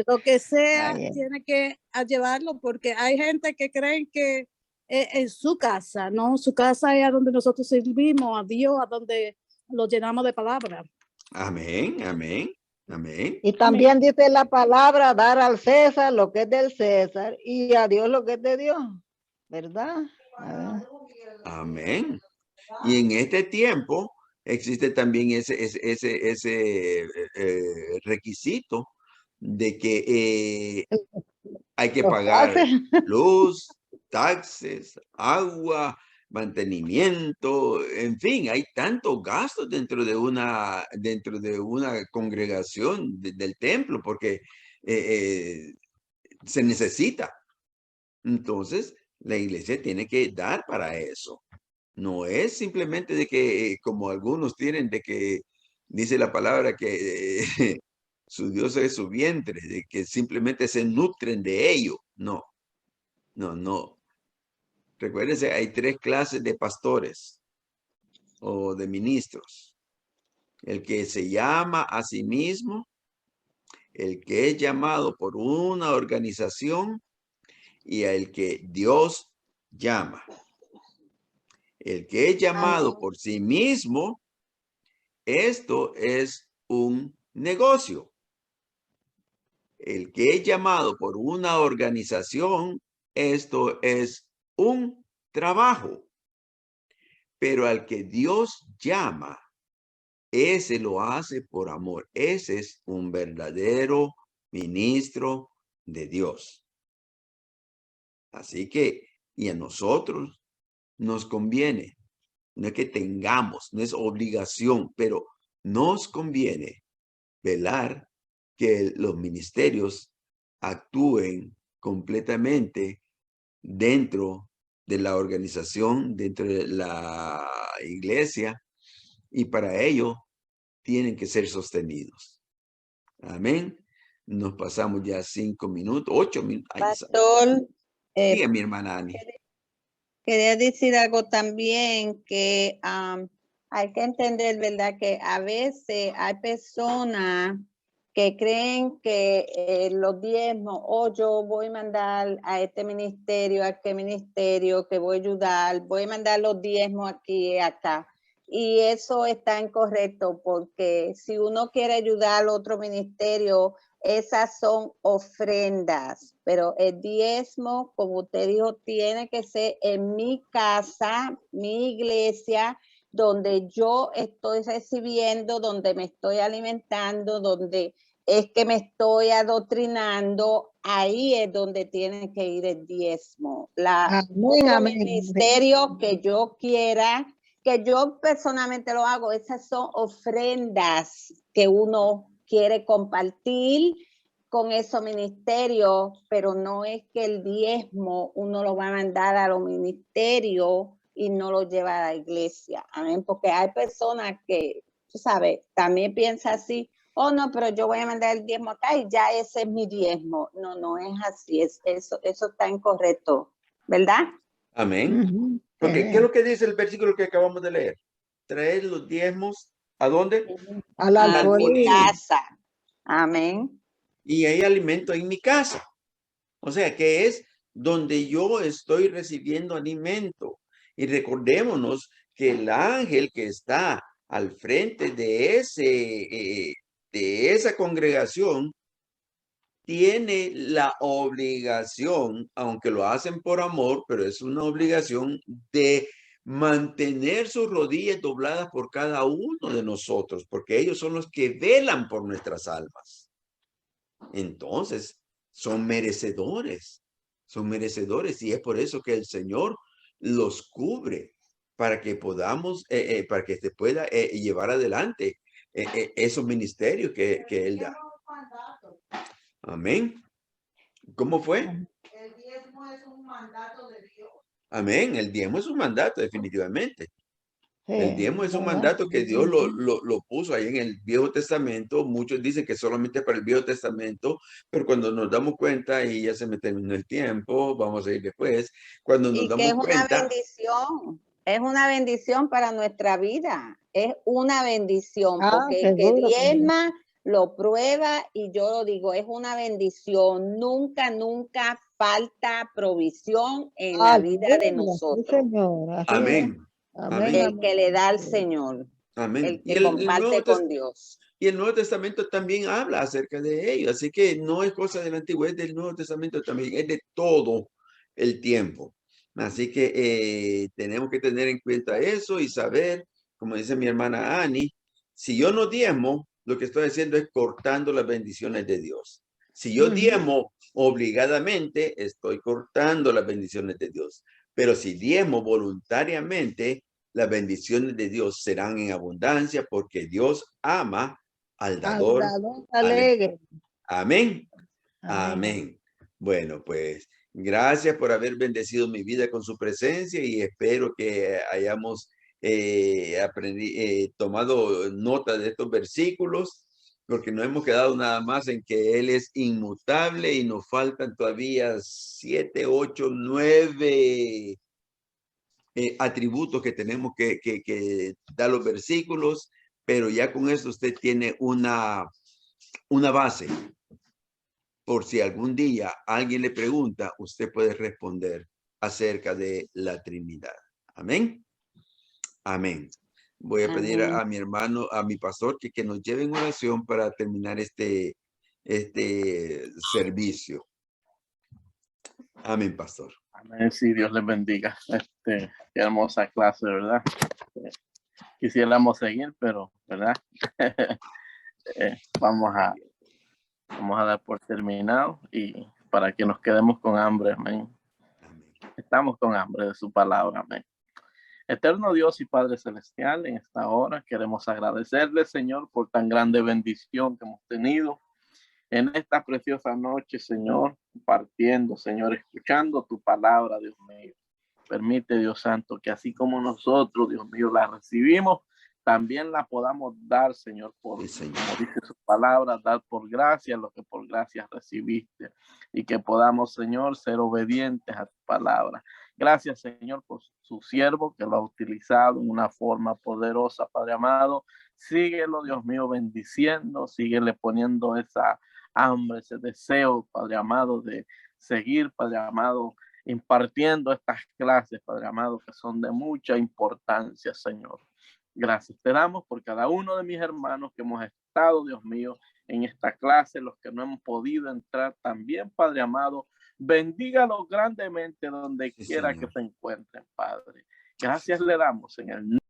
lo que sea, tiene que llevarlo, porque hay gente que creen que en su casa, ¿no? Su casa es a donde nosotros servimos a Dios, a donde lo llenamos de palabras. Amén, amén, amén. Y también dice la palabra, dar al César lo que es del César y a Dios lo que es de Dios, ¿verdad? Amén. Y en este tiempo existe también ese requisito de que hay que pagar luz, taxes, agua, mantenimiento, en fin, hay tantos gastos dentro de una congregación del templo porque se necesita. Entonces, la iglesia tiene que dar para eso. No es simplemente de que, como algunos tienen, de que dice la palabra que su Dios es su vientre, de que simplemente se nutren de ello. No, no, no. Recuérdense, hay 3 clases de pastores o de ministros. El que se llama a sí mismo, el que es llamado por una organización y el que Dios llama. El que es llamado Amén. por sí mismo, esto es un negocio. El que es llamado por una organización, esto es un trabajo. Pero al que Dios llama, ese lo hace por amor. Ese es un verdadero ministro de Dios. Así que, y a nosotros nos conviene, no es que tengamos, no es obligación, pero nos conviene velar que los ministerios actúen completamente dentro de la organización, dentro de la iglesia, y para ello tienen que ser sostenidos. Amén. Nos pasamos ya 5 minutos, 8 minutos. Pastor, Diga, mi hermana Ani. quería decir algo también que hay que entender, ¿verdad? Que a veces hay personas que creen que los diezmos, yo voy a mandar a este ministerio, a aquel ministerio, que voy a ayudar, voy a mandar los diezmos aquí y acá. Y eso está incorrecto, porque si uno quiere ayudar al otro ministerio, esas son ofrendas, pero el diezmo, como usted dijo, tiene que ser en mi casa, mi iglesia, donde yo estoy recibiendo, donde me estoy alimentando, donde es que me estoy adoctrinando. Ahí es donde tiene que ir el diezmo. Otro ministerio que yo quiera, que yo personalmente lo hago, esas son ofrendas que uno quiere compartir con esos ministerios, pero no es que el diezmo uno lo va a mandar a los ministerios y no lo lleva a la iglesia. Amén, porque hay personas que, tú sabes, también piensan así, no, pero yo voy a mandar el diezmo acá y ya ese es mi diezmo. No, no es así, eso está incorrecto, ¿verdad? Amén. Porque, ¿qué es lo que dice el versículo que acabamos de leer? Traer los diezmos, ¿a dónde? Al alfolí. Casa. Amén. Y hay alimento en mi casa. O sea, que es donde yo estoy recibiendo alimento. Y recordémonos que el ángel que está al frente de esa congregación tiene la obligación, aunque lo hacen por amor, pero es una obligación de mantener sus rodillas dobladas por cada uno de nosotros, porque ellos son los que velan por nuestras almas. Entonces, son merecedores y es por eso que el Señor los cubre para que podamos, para que se pueda llevar adelante esos ministerios que Él da. Amén. ¿Cómo fue? El diezmo es un mandato de Dios. Amén. El diezmo es un mandato, definitivamente. Sí, El diezmo es un mandato que Dios lo puso ahí en el Viejo Testamento. Muchos dicen que solamente para el Viejo Testamento, pero cuando nos damos cuenta, y ya se me terminó el tiempo, vamos a ir después, cuando nos damos cuenta. Es una bendición para nuestra vida, es una bendición, porque el que seguro que sí. diezma lo prueba y yo lo digo, es una bendición, nunca falta provisión en la vida de nosotros. Sí, señora. Amén. Amén. El que le da al Señor. Amén. El que comparte con Dios. Y el Nuevo Testamento también habla acerca de ello. Así que no es cosa del Antiguo, es del Nuevo Testamento también. Es de todo el tiempo. Así que tenemos que tener en cuenta eso y saber, como dice mi hermana Ani, si yo no diezmo, lo que estoy haciendo es cortando las bendiciones de Dios. Si yo diezmo obligadamente, estoy cortando las bendiciones de Dios. Pero si diezmo voluntariamente, las bendiciones de Dios serán en abundancia porque Dios ama al dador alegre. Amén. Amén. Bueno, pues gracias por haber bendecido mi vida con su presencia y espero que hayamos tomado nota de estos versículos, porque no hemos quedado nada más en que Él es inmutable y nos faltan todavía 7, 8, 9 atributos que tenemos que dar los versículos, pero ya con eso usted tiene una base. Por si algún día alguien le pregunta, usted puede responder acerca de la Trinidad. Amén. Amén. Voy a pedir Amén. a mi hermano, a mi pastor, que nos lleve en oración para terminar este servicio. Amén, pastor. Amén. Sí, Dios les bendiga. Qué hermosa clase, ¿verdad? Quisiéramos seguir, pero, ¿verdad? Vamos a dar por terminado y para que nos quedemos con hambre, amén. Estamos con hambre de su palabra, amén. Eterno Dios y Padre Celestial, en esta hora queremos agradecerle, Señor, por tan grande bendición que hemos tenido en esta preciosa noche, Señor, partiendo, Señor, escuchando tu palabra, Dios mío. Permite, Dios Santo, que así como nosotros, Dios mío, la recibimos, también la podamos dar, Señor, por, Sí, Señor. como dice su palabra, dar por gracia lo que por gracia recibiste. Y que podamos, Señor, ser obedientes a tu palabra. Gracias, Señor, por su siervo que lo ha utilizado en una forma poderosa, Padre amado. Síguelo, Dios mío, bendiciendo, síguele poniendo esa hambre, ese deseo, Padre amado, de seguir, Padre amado, impartiendo estas clases, Padre amado, que son de mucha importancia, Señor. Gracias te damos por cada uno de mis hermanos que hemos estado, Dios mío, en esta clase, los que no hemos podido entrar también, Padre amado, bendígalos grandemente donde quiera que se encuentren, Padre. Gracias le damos en el